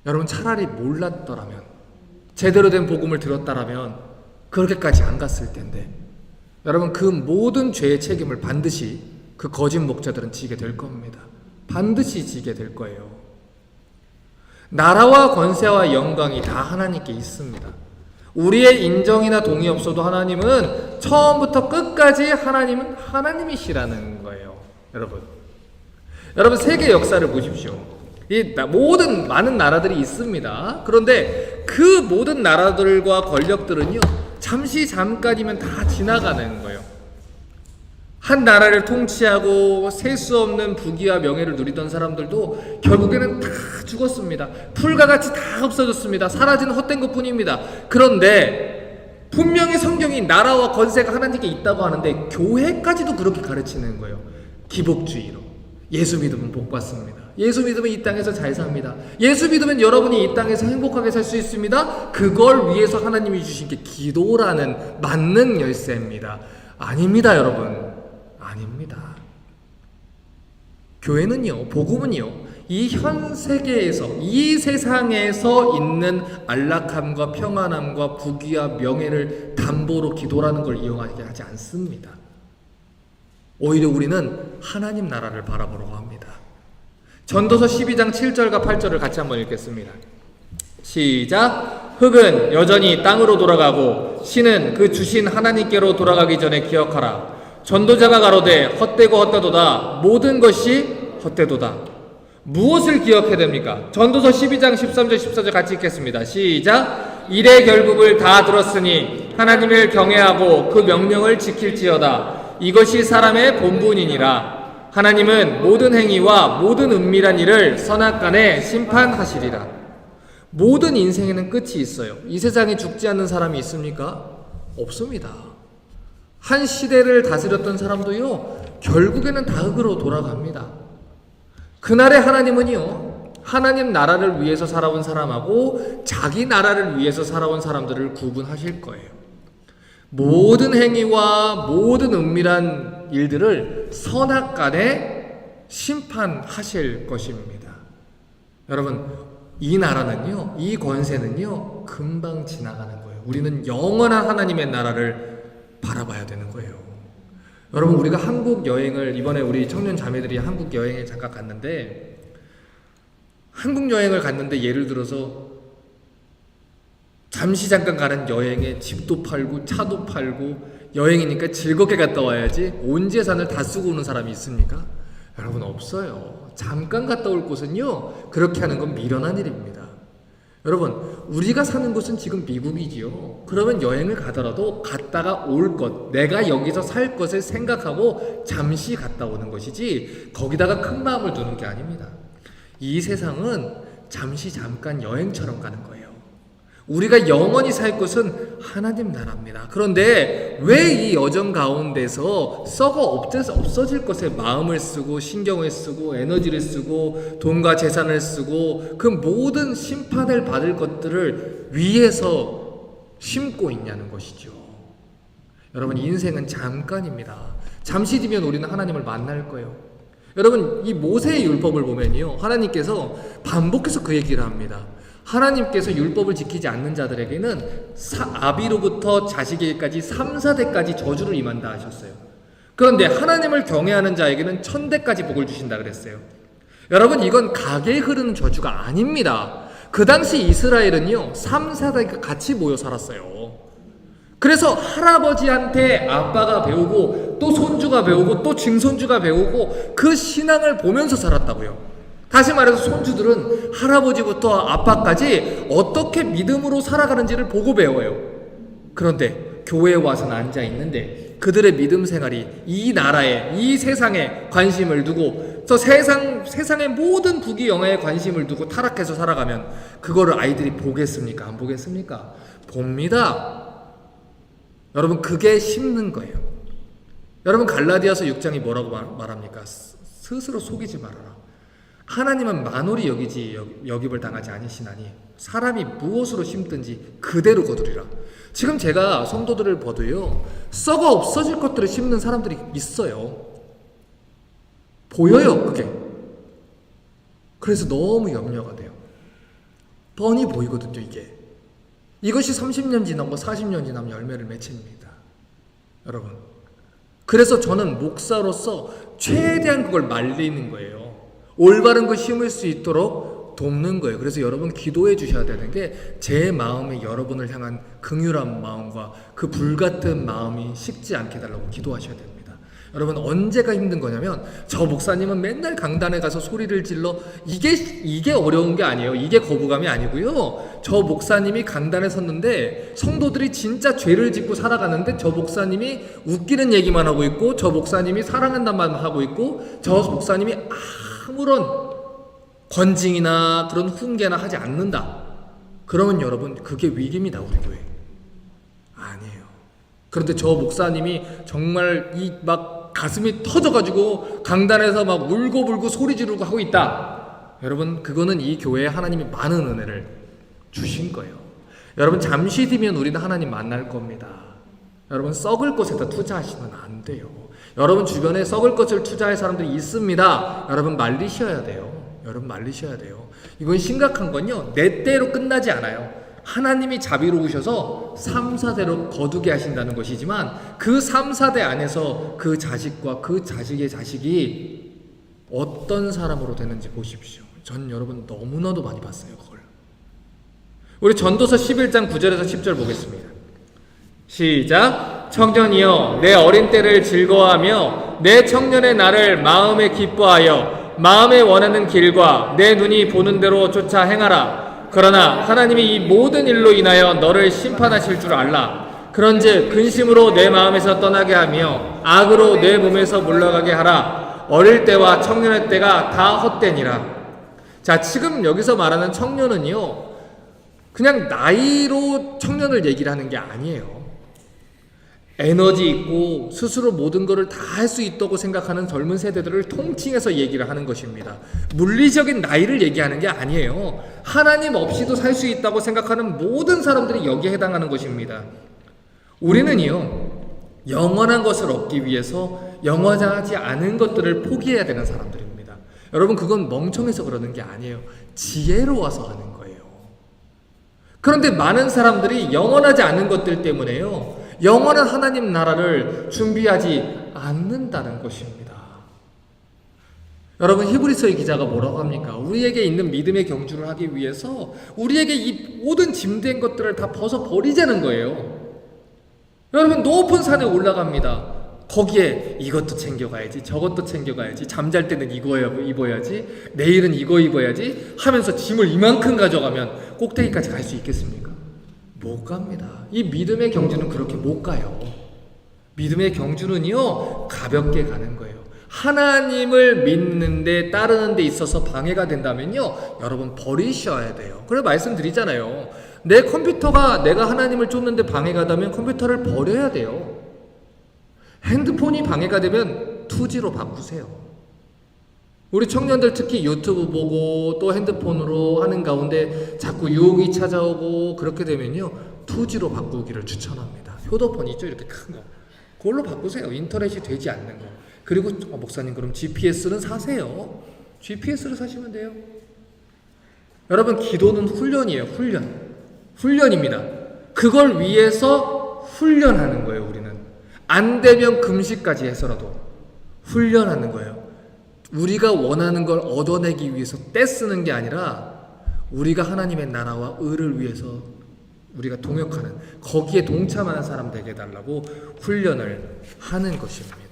여러분, 차라리 몰랐더라면, 제대로 된 복음을 들었다라면 그렇게까지 안 갔을 텐데, 여러분, 그 모든 죄의 책임을 반드시 그 거짓 목자들은 지게 될 겁니다. 반드시 지게 될 거예요. 나라와 권세와 영광이 다 하나님께 있습니다. 우리의 인정이나 동의 없어도 하나님은 처음부터 끝까지 하나님은 하나님이시라는 거예요. 여러분 세계 역사를 보십시오. 이 모든 많은 나라들이 있습니다. 그런데 그 모든 나라들과 권력들은요, 잠깐이면 다 지나가는 거예요. 한 나라를 통치하고 셀 수 없는 부귀와 명예를 누리던 사람들도 결국에는 다 죽었습니다. 풀과같이 다 없어졌습니다. 사라진 헛된 것뿐입니다. 그런데 분명히 성경이 나라와 권세가 하나님께 있다고 하는데 교회까지도 그렇게 가르치는 거예요. 기복주의로. 예수 믿으면 복 받습니다. 예수 믿으면 이 땅에서 잘 삽니다. 예수 믿으면 여러분이 이 땅에서 행복하게 살 수 있습니다. 그걸 위해서 하나님이 주신 게 기도라는 만능 열쇠입니다. 아닙니다, 여러분. 아닙니다. 교회는요, 복음은요, 이 현 세계에서, 이 세상에서 있는 안락함과 평안함과 부귀와 명예를 담보로 기도라는 걸 이용하게 하지 않습니다. 오히려 우리는 하나님 나라를 바라보려고 합니다. 전도서 12장 7절과 8절을 같이 한번 읽겠습니다. 시작. 흙은 여전히 땅으로 돌아가고 신은 그 주신 하나님께로 돌아가기 전에 기억하라. 전도자가 가로되 헛되고 헛되도다. 모든 것이 헛되도다. 무엇을 기억해야 됩니까? 전도서 12장 13절 14절 같이 읽겠습니다. 시작. 일의 결국을 다 들었으니 하나님을 경외하고 그 명령을 지킬지어다. 이것이 사람의 본분이니라. 하나님은 모든 행위와 모든 은밀한 일을 선악간에 심판하시리라. 모든 인생에는 끝이 있어요. 이 세상에 죽지 않는 사람이 있습니까? 없습니다. 한 시대를 다스렸던 사람도요, 결국에는 다 흙으로 돌아갑니다. 그날의 하나님은요, 하나님 나라를 위해서 살아온 사람하고 자기 나라를 위해서 살아온 사람들을 구분하실 거예요. 모든 행위와 모든 은밀한 일들을 선악간에 심판하실 것입니다. 여러분, 이 나라는요, 이 권세는요, 금방 지나가는 거예요. 우리는 영원한 하나님의 나라를 바라봐야 되는 거예요. 여러분, 우리가 한국 여행을, 이번에 우리 청년 자매들이 한국 여행에 잠깐 갔는데, 한국 여행을 갔는데 예를 들어서 잠시 잠깐 가는 여행에 집도 팔고 차도 팔고 여행이니까 즐겁게 갔다 와야지 온 재산을 다 쓰고 오는 사람이 있습니까? 여러분, 없어요. 잠깐 갔다 올 곳은요, 그렇게 하는 건 미련한 일입니다. 여러분, 우리가 사는 곳은 지금 미국이지요. 그러면 여행을 가더라도 갔다가 올 것, 내가 여기서 살 것을 생각하고 잠시 갔다 오는 것이지 거기다가 큰 마음을 두는 게 아닙니다. 이 세상은 잠깐 여행처럼 가는 거예요. 우리가 영원히 살 것은 하나님 나라입니다. 그런데 왜 이 여정 가운데서 썩어 없어질 것에 마음을 쓰고 신경을 쓰고 에너지를 쓰고 돈과 재산을 쓰고 그 모든 심판을 받을 것들을 위해서 심고 있냐는 것이죠. 여러분, 인생은 잠깐입니다. 잠시 뒤면 우리는 하나님을 만날 거예요. 여러분, 이 모세의 율법을 보면요, 하나님께서 반복해서 그 얘기를 합니다. 하나님께서 율법을 지키지 않는 자들에게는 아비로부터 자식에게까지 3, 4대까지 저주를 임한다 하셨어요. 그런데 하나님을 경외하는 자에게는 1000대까지 복을 주신다 그랬어요. 여러분, 이건 가게에 흐르는 저주가 아닙니다. 그 당시 이스라엘은요, 3, 4대가 같이 모여 살았어요. 그래서 할아버지한테 아빠가 배우고 또 손주가 배우고 또 증손주가 배우고 그 신앙을 보면서 살았다고요. 다시 말해서 손주들은 할아버지부터 아빠까지 어떻게 믿음으로 살아가는지를 보고 배워요. 그런데 교회에 와서는 앉아 있는데 그들의 믿음 생활이 이 나라에, 이 세상에 관심을 두고 그래서 세상의 모든 부귀 영예에 관심을 두고 타락해서 살아가면 그거를 아이들이 보겠습니까? 안 보겠습니까? 봅니다. 여러분, 그게 심는 거예요. 여러분, 갈라디아서 6장이 뭐라고 말합니까? 스스로 속이지 말아라. 하나님은 만홀히 여김을 당하지 아니시나니 사람이 무엇으로 심든지 그대로 거두리라. 지금 제가 성도들을 봐도요, 썩어 없어질 것들을 심는 사람들이 있어요. 보여요, 그게. 그래서 너무 염려가 돼요. 뻔히 보이거든요, 이게. 이것이 30년 지나고 40년 지나면 열매를 맺힙니다. 여러분. 그래서 저는 목사로서 최대한 그걸 말리는 거예요. 올바른 거 심을 수 있도록 돕는 거예요. 그래서 여러분 기도해 주셔야 되는 게, 제 마음에 여러분을 향한 긍휼한 마음과 그 불같은 마음이 식지 않게 해달라고 기도하셔야 됩니다. 여러분, 언제가 힘든 거냐면, 저 목사님은 맨날 강단에 가서 소리를 질러, 이게 어려운 게 아니에요. 이게 거부감이 아니고요. 저 목사님이 강단에 섰는데 성도들이 진짜 죄를 짓고 살아가는데 저 목사님이 웃기는 얘기만 하고 있고, 저 목사님이 사랑한다는 말만 하고 있고, 저 목사님이 아무런 권징이나 그런 훈계나 하지 않는다. 그러면 여러분, 그게 위기입니다, 우리 교회. 아니에요. 그런데 저 목사님이 정말 막 가슴이 터져가지고 강단에서 막 울고불고 소리 지르고 하고 있다. 여러분, 그거는 이 교회에 하나님이 많은 은혜를 주신 거예요. 여러분, 잠시 뒤면 우리는 하나님 만날 겁니다. 여러분, 썩을 것에다 투자하시면 안 돼요. 여러분 주변에 썩을 것을 투자할 사람들이 있습니다. 여러분, 말리셔야 돼요. 여러분, 말리셔야 돼요. 이건 심각한 건요, 내 때로 끝나지 않아요. 하나님이 자비로우셔서 3, 4대로 거두게 하신다는 것이지만, 그 3, 4대 안에서 그 자식과 그 자식의 자식이 어떤 사람으로 되는지 보십시오. 전 여러분 너무나도 많이 봤어요, 그걸. 우리 전도서 11장 9절에서 10절 보겠습니다. 시작. 청년이여, 내 어린 때를 즐거워하며 내 청년의 날을 마음에 기뻐하여 마음에 원하는 길과 내 눈이 보는 대로 쫓아 행하라. 그러나 하나님이 이 모든 일로 인하여 너를 심판하실 줄 알라. 그런즉 근심으로 내 마음에서 떠나게 하며 악으로 내 몸에서 물러가게 하라. 어릴 때와 청년의 때가 다 헛되니라. 자, 지금 여기서 말하는 청년은요, 그냥 나이로 청년을 얘기를 하는 게 아니에요. 에너지 있고 스스로 모든 것을 다 할 수 있다고 생각하는 젊은 세대들을 통칭해서 얘기를 하는 것입니다. 물리적인 나이를 얘기하는 게 아니에요. 하나님 없이도 살 수 있다고 생각하는 모든 사람들이 여기에 해당하는 것입니다. 우리는요, 영원한 것을 얻기 위해서 영원하지 않은 것들을 포기해야 되는 사람들입니다. 여러분, 그건 멍청해서 그러는 게 아니에요. 지혜로워서 하는 거예요. 그런데 많은 사람들이 영원하지 않은 것들 때문에요, 영원한 하나님 나라를 준비하지 않는다는 것입니다. 여러분, 히브리서의 기자가 뭐라고 합니까? 우리에게 있는 믿음의 경주를 하기 위해서 우리에게 이 모든 짐된 것들을 다 벗어버리자는 거예요. 여러분, 높은 산에 올라갑니다. 거기에 이것도 챙겨가야지, 저것도 챙겨가야지, 잠잘 때는 이거 입어야지, 내일은 이거 입어야지 하면서 짐을 이만큼 가져가면 꼭대기까지 갈 수 있겠습니까? 못 갑니다. 이 믿음의 경주는 그렇게 못 가요. 믿음의 경주는요, 가볍게 가는 거예요. 하나님을 믿는데 따르는 데 있어서 방해가 된다면요, 여러분 버리셔야 돼요. 그래서 말씀드리잖아요. 내 컴퓨터가 내가 하나님을 쫓는데 방해가 되면 컴퓨터를 버려야 돼요. 핸드폰이 방해가 되면 2G로 바꾸세요. 우리 청년들 특히 유튜브 보고 또 핸드폰으로 하는 가운데 자꾸 유혹이 찾아오고 그렇게 되면요, 2G로 바꾸기를 추천합니다. 효도폰 있죠, 이렇게 큰 거. 그걸로 바꾸세요. 인터넷이 되지 않는 거. 그리고 목사님, 그럼 GPS는 사세요. GPS를 사시면 돼요. 여러분, 기도는 훈련이에요. 훈련입니다. 그걸 위해서 훈련하는 거예요. 우리는 안 되면 금식까지 해서라도 훈련하는 거예요. 우리가 원하는 걸 얻어내기 위해서 떼쓰는 게 아니라 우리가 하나님의 나라와 의를 위해서 우리가 동역하는, 거기에 동참하는 사람 되게 해달라고 훈련을 하는 것입니다.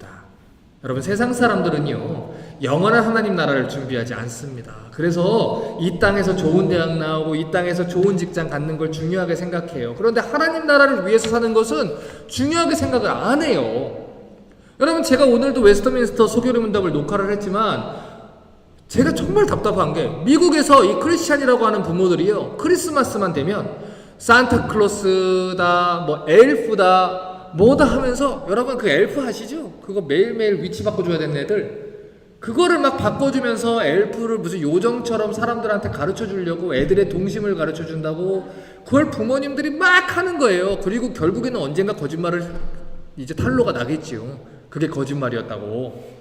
여러분, 세상 사람들은요, 영원한 하나님 나라를 준비하지 않습니다. 그래서 이 땅에서 좋은 대학 나오고 이 땅에서 좋은 직장 갖는 걸 중요하게 생각해요. 그런데 하나님 나라를 위해서 사는 것은 중요하게 생각을 안 해요. 여러분, 제가 오늘도 웨스터민스터 소교리 문답을 녹화를 했지만 제가 정말 답답한 게 미국에서 이 크리스찬이라고 하는 부모들이요, 크리스마스만 되면 산타클로스다, 뭐 엘프다, 뭐다 하면서, 여러분 그 엘프 아시죠? 그거 매일매일 위치 바꿔줘야 되는 애들, 그거를 막 바꿔주면서 엘프를 무슨 요정처럼 사람들한테 가르쳐 주려고 애들의 동심을 가르쳐 준다고 그걸 부모님들이 막 하는 거예요. 그리고 결국에는 언젠가 거짓말을 이제 탄로가 나겠지요. 그게 거짓말이었다고.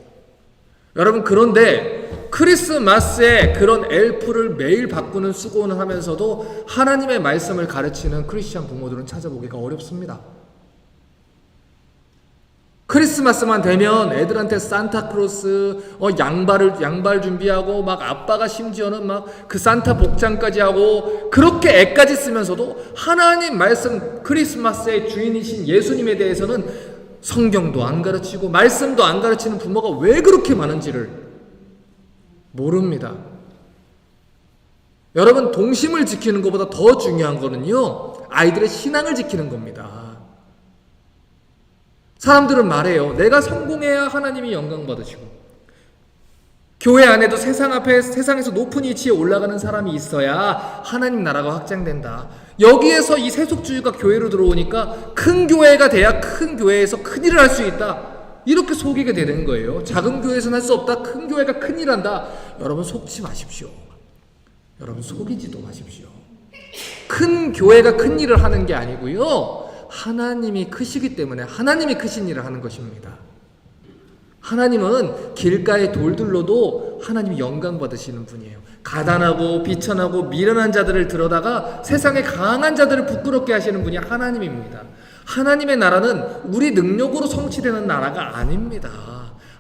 여러분, 그런데 크리스마스에 그런 엘프를 매일 바꾸는 수고는 하면서도 하나님의 말씀을 가르치는 크리스찬 부모들은 찾아보기가 어렵습니다. 크리스마스만 되면 애들한테 산타클로스 양발 준비하고, 막 아빠가 심지어는 막 그 산타 복장까지 하고 그렇게 애까지 쓰면서도 하나님 말씀, 크리스마스의 주인이신 예수님에 대해서는 성경도 안 가르치고 말씀도 안 가르치는 부모가 왜 그렇게 많은지를 모릅니다. 여러분, 동심을 지키는 것보다 더 중요한 거는요, 아이들의 신앙을 지키는 겁니다. 사람들은 말해요. 내가 성공해야 하나님이 영광 받으시고, 교회 안에도 세상에서 높은 위치에 올라가는 사람이 있어야 하나님 나라가 확장된다. 여기에서 이 세속주의가 교회로 들어오니까 큰 교회가 돼야 큰 교회에서 큰 일을 할 수 있다, 이렇게 속이게 되는 거예요. 작은 교회에서는 할 수 없다, 큰 교회가 큰 일 한다. 여러분, 속지 마십시오. 여러분, 속이지도 마십시오. 큰 교회가 큰 일을 하는 게 아니고요, 하나님이 크시기 때문에 하나님이 크신 일을 하는 것입니다. 하나님은 길가의 돌들로도 하나님이 영광 받으시는 분이에요. 가난하고 비천하고 미련한 자들을 들여다가 세상의 강한 자들을 부끄럽게 하시는 분이 하나님입니다. 하나님의 나라는 우리 능력으로 성취되는 나라가 아닙니다.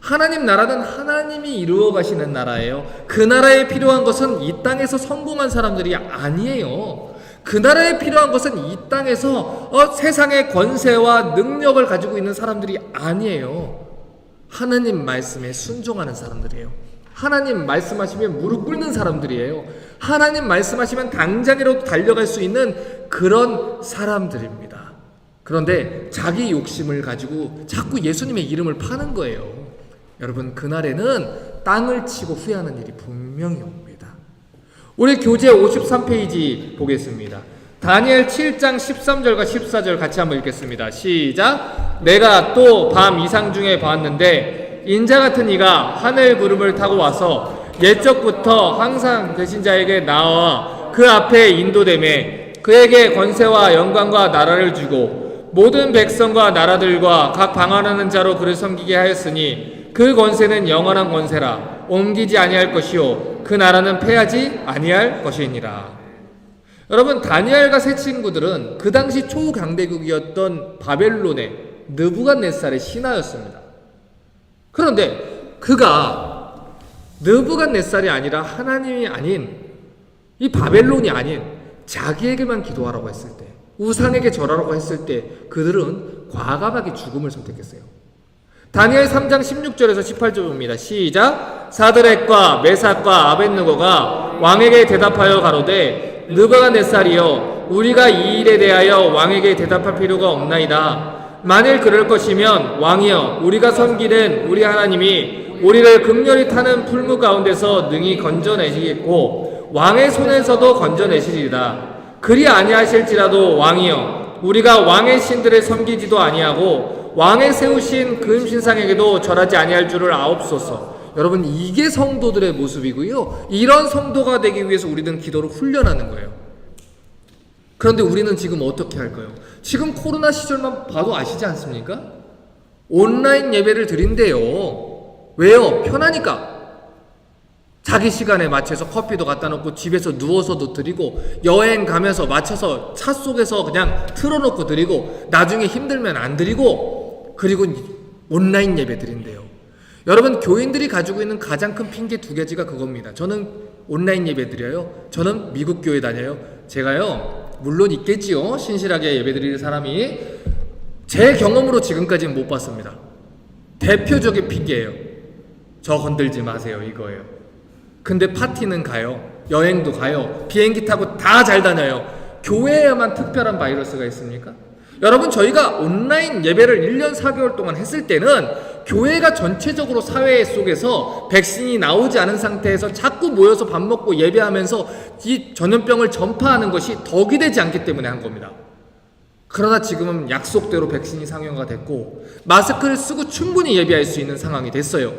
하나님 나라는 하나님이 이루어 가시는 나라예요. 그 나라에 필요한 것은 이 땅에서 성공한 사람들이 아니에요. 그 나라에 필요한 것은 이 땅에서 세상의 권세와 능력을 가지고 있는 사람들이 아니에요. 하나님 말씀에 순종하는 사람들이에요. 하나님 말씀하시면 무릎 꿇는 사람들이에요. 하나님 말씀하시면 당장이라도 달려갈 수 있는 그런 사람들입니다. 그런데 자기 욕심을 가지고 자꾸 예수님의 이름을 파는 거예요. 여러분, 그날에는 땅을 치고 후회하는 일이 분명히 옵니다. 우리 교재 53페이지 보겠습니다. 다니엘 7장 13절과 14절 같이 한번 읽겠습니다. 시작. 내가 또 밤 이상 중에 보았는데 인자 같은 이가 하늘 구름을 타고 와서 옛적부터 항상 계신 자에게 나와 그 앞에 인도되매 그에게 권세와 영광과 나라를 주고 모든 백성과 나라들과 각 방언하는 자로 그를 섬기게 하였으니 그 권세는 영원한 권세라. 옮기지 아니할 것이요 그 나라는 패하지 아니할 것이니라. 여러분, 다니엘과 세 친구들은 그 당시 초강대국이었던 바벨론의 느부갓네살의 신하였습니다. 그런데 그가 느부갓네살이 아니라 하나님이 아닌 이 바벨론이 아닌 자기에게만 기도하라고 했을 때, 우상에게 절하라고 했을 때 그들은 과감하게 죽음을 선택했어요. 다니엘 3장 16절에서 18절 봅니다. 시작. 사드렉과 메삭과 아벳느고가 왕에게 대답하여 가로되 느부갓네살이여, 우리가 이 일에 대하여 왕에게 대답할 필요가 없나이다. 만일 그럴 것이면 왕이여, 우리가 섬기는 우리 하나님이 우리를 극렬히 타는 풀무 가운데서 능히 건져내시겠고 왕의 손에서도 건져내시리라. 그리 아니하실지라도 왕이여, 우리가 왕의 신들을 섬기지도 아니하고 왕의 세우신 금신상에게도 절하지 아니할 줄을 아옵소서. 여러분, 이게 성도들의 모습이고요, 이런 성도가 되기 위해서 우리는 기도를 훈련하는 거예요. 그런데 우리는 지금 어떻게 할까요? 지금 코로나 시절만 봐도 아시지 않습니까? 온라인 예배를 드린대요. 왜요? 편하니까. 자기 시간에 맞춰서 커피도 갖다 놓고 집에서 누워서도 드리고, 여행 가면서 맞춰서 차 속에서 그냥 틀어놓고 드리고, 나중에 힘들면 안 드리고, 그리고 온라인 예배 드린대요. 여러분, 교인들이 가지고 있는 가장 큰 핑계 두 가지가 그겁니다. 저는 온라인 예배 드려요. 저는 미국 교회 다녀요. 제가요, 물론 있겠지요, 신실하게 예배 드리는 사람이. 제 경험으로 지금까지는 못 봤습니다. 대표적인 핑계예요. 저 건들지 마세요, 이거예요. 근데 파티는 가요, 여행도 가요, 비행기 타고 다 잘 다녀요. 교회에만 특별한 바이러스가 있습니까? 여러분, 저희가 온라인 예배를 1년 4개월 동안 했을 때는 교회가 전체적으로 사회 속에서 백신이 나오지 않은 상태에서 자꾸 모여서 밥 먹고 예배하면서 이 전염병을 전파하는 것이 덕이 되지 않기 때문에 한 겁니다. 그러나 지금은 약속대로 백신이 상용화가 됐고 마스크를 쓰고 충분히 예배할 수 있는 상황이 됐어요.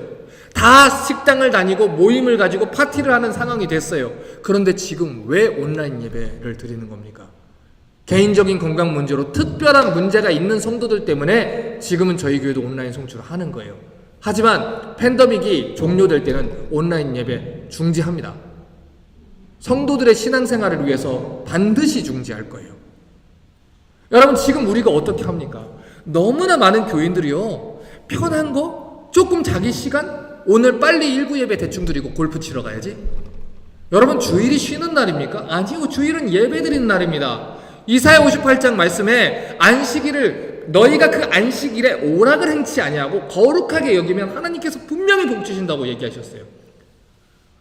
다 식당을 다니고 모임을 가지고 파티를 하는 상황이 됐어요. 그런데 지금 왜 온라인 예배를 드리는 겁니까? 개인적인 건강 문제로 특별한 문제가 있는 성도들 때문에 지금은 저희 교회도 온라인 송출을 하는 거예요. 하지만 팬데믹이 종료될 때는 온라인 예배 중지합니다. 성도들의 신앙생활을 위해서 반드시 중지할 거예요. 여러분, 지금 우리가 어떻게 합니까? 너무나 많은 교인들이요, 편한 거? 조금 자기 시간? 오늘 빨리 일부 예배 대충 드리고 골프 치러 가야지? 여러분, 주일이 쉬는 날입니까? 아니요, 주일은 예배 드리는 날입니다. 이사야 58장 말씀에 안식일을 너희가 그 안식일에 오락을 행치 아니하고 거룩하게 여기면 하나님께서 분명히 복 주신다고 얘기하셨어요.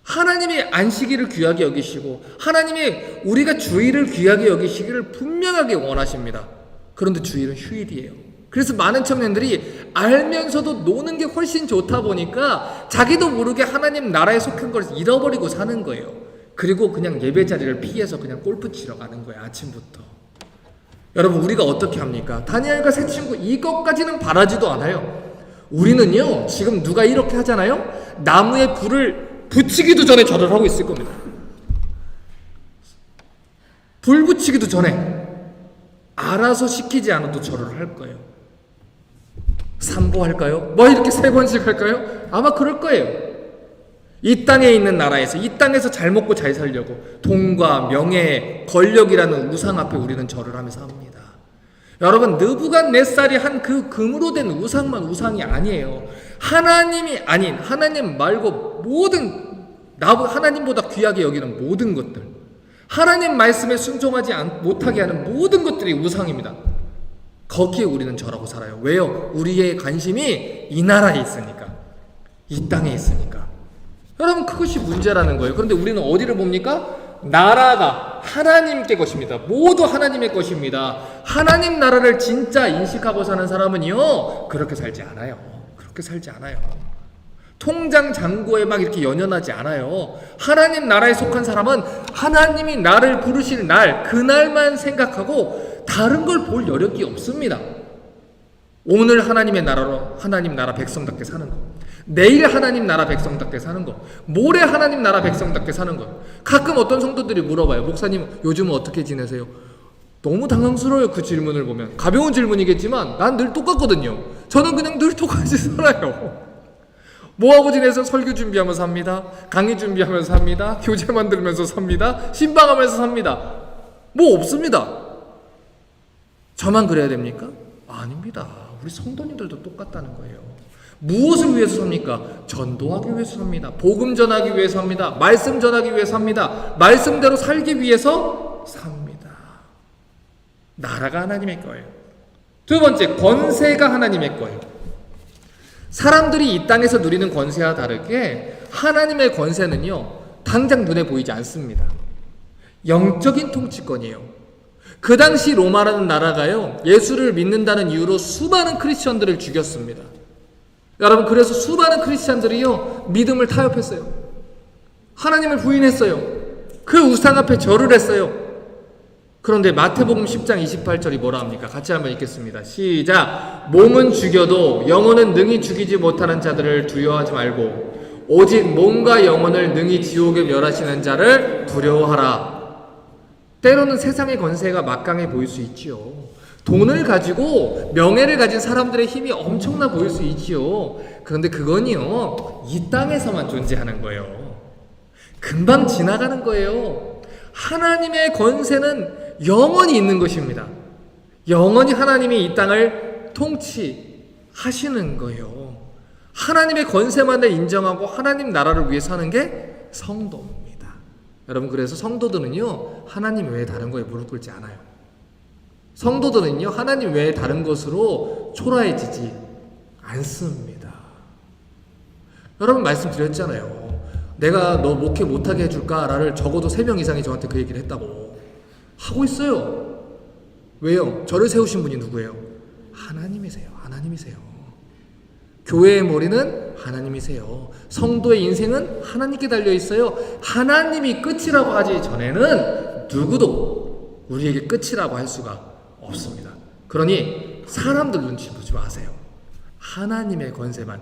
하나님이 안식일을 귀하게 여기시고 하나님이 우리가 주일을 귀하게 여기시기를 분명하게 원하십니다. 그런데 주일은 휴일이에요. 그래서 많은 청년들이 알면서도 노는 게 훨씬 좋다 보니까 자기도 모르게 하나님 나라에 속한 걸 잃어버리고 사는 거예요. 그리고 그냥 예배 자리를 피해서 그냥 골프 치러 가는 거예요, 아침부터. 여러분, 우리가 어떻게 합니까? 다니엘과 새 친구 이것까지는 바라지도 않아요. 우리는요, 지금 누가 이렇게 하잖아요? 나무에 불을 붙이기도 전에 절을 하고 있을 겁니다. 불 붙이기도 전에 알아서 시키지 않아도 절을 할 거예요. 삼보할까요? 뭐 이렇게 3번씩 할까요? 아마 그럴 거예요. 이 땅에 있는 나라에서, 이 땅에서 잘 먹고 잘 살려고 돈과 명예, 권력이라는 우상 앞에 우리는 절을 하면서 합니다. 여러분, 느부갓네살이 한 그 금으로 된 우상만 우상이 아니에요. 하나님이 아닌, 하나님 말고 모든, 하나님보다 귀하게 여기는 모든 것들, 하나님 말씀에 순종하지 못하게 하는 모든 것들이 우상입니다. 거기에 우리는 절하고 살아요. 왜요? 우리의 관심이 이 나라에 있으니까, 이 땅에 있으니까. 여러분, 그것이 문제라는 거예요. 그런데 우리는 어디를 봅니까? 나라가 하나님께 것입니다. 모두 하나님의 것입니다. 하나님 나라를 진짜 인식하고 사는 사람은요, 그렇게 살지 않아요. 그렇게 살지 않아요. 통장 잔고에 막 이렇게 연연하지 않아요. 하나님 나라에 속한 사람은 하나님이 나를 부르실 날, 그날만 생각하고 다른 걸 볼 여력이 없습니다. 오늘 하나님의 나라로 하나님 나라 백성답게 사는 거, 내일 하나님 나라 백성답게 사는 거, 모레 하나님 나라 백성답게 사는 거. 가끔 어떤 성도들이 물어봐요. 목사님, 요즘은 어떻게 지내세요? 너무 당황스러워요. 그 질문을 보면. 가벼운 질문이겠지만 난 늘 똑같거든요. 저는 그냥 늘 똑같이 살아요. 뭐하고 지내서? 설교 준비하면서 삽니다. 강의 준비하면서 삽니다. 교재 만들면서 삽니다. 신방하면서 삽니다. 뭐 없습니다. 저만 그래야 됩니까? 아닙니다. 우리 성도님들도 똑같다는 거예요. 무엇을 위해서 삽니까? 전도하기 위해서 삽니다. 복음 전하기 위해서 삽니다. 말씀 전하기 위해서 삽니다. 말씀대로 살기 위해서 삽니다. 나라가 하나님의 거예요. 두 번째, 권세가 하나님의 거예요. 사람들이 이 땅에서 누리는 권세와 다르게 하나님의 권세는요, 당장 눈에 보이지 않습니다. 영적인 통치권이에요. 그 당시 로마라는 나라가요, 예수를 믿는다는 이유로 수많은 크리스천들을 죽였습니다. 여러분, 그래서 수많은 크리스천들이요, 믿음을 타협했어요. 하나님을 부인했어요. 그 우상 앞에 절을 했어요. 그런데 마태복음 10장 28절이 뭐라 합니까? 같이 한번 읽겠습니다. 시작. 몸은 죽여도 영혼은 능히 죽이지 못하는 자들을 두려워하지 말고 오직 몸과 영혼을 능히 지옥에 멸하시는 자를 두려워하라. 때로는 세상의 권세가 막강해 보일 수 있지요. 돈을 가지고 명예를 가진 사람들의 힘이 엄청나 보일 수 있지요. 그런데 그건요, 이 땅에서만 존재하는 거예요. 금방 지나가는 거예요. 하나님의 권세는 영원히 있는 것입니다. 영원히 하나님이 이 땅을 통치하시는 거예요. 하나님의 권세만을 인정하고 하나님 나라를 위해 사는 게 성도입니다. 여러분, 그래서 성도들은요, 하나님 외에 다른 거에 무릎 꿇지 않아요. 성도들은요, 하나님 외에 다른 것으로 초라해지지 않습니다. 여러분, 말씀드렸잖아요. 내가 너 목회 못하게 해줄까? 라를 적어도 3명 이상이 저한테 그 얘기를 했다고. 하고 있어요. 왜요? 저를 세우신 분이 누구예요? 하나님이세요. 하나님이세요. 교회의 머리는 하나님이세요. 성도의 인생은 하나님께 달려 있어요. 하나님이 끝이라고 하기 전에는 누구도 우리에게 끝이라고 할 수가 없습니다. 그러니 사람들 눈치 보지 마세요. 하나님의 권세만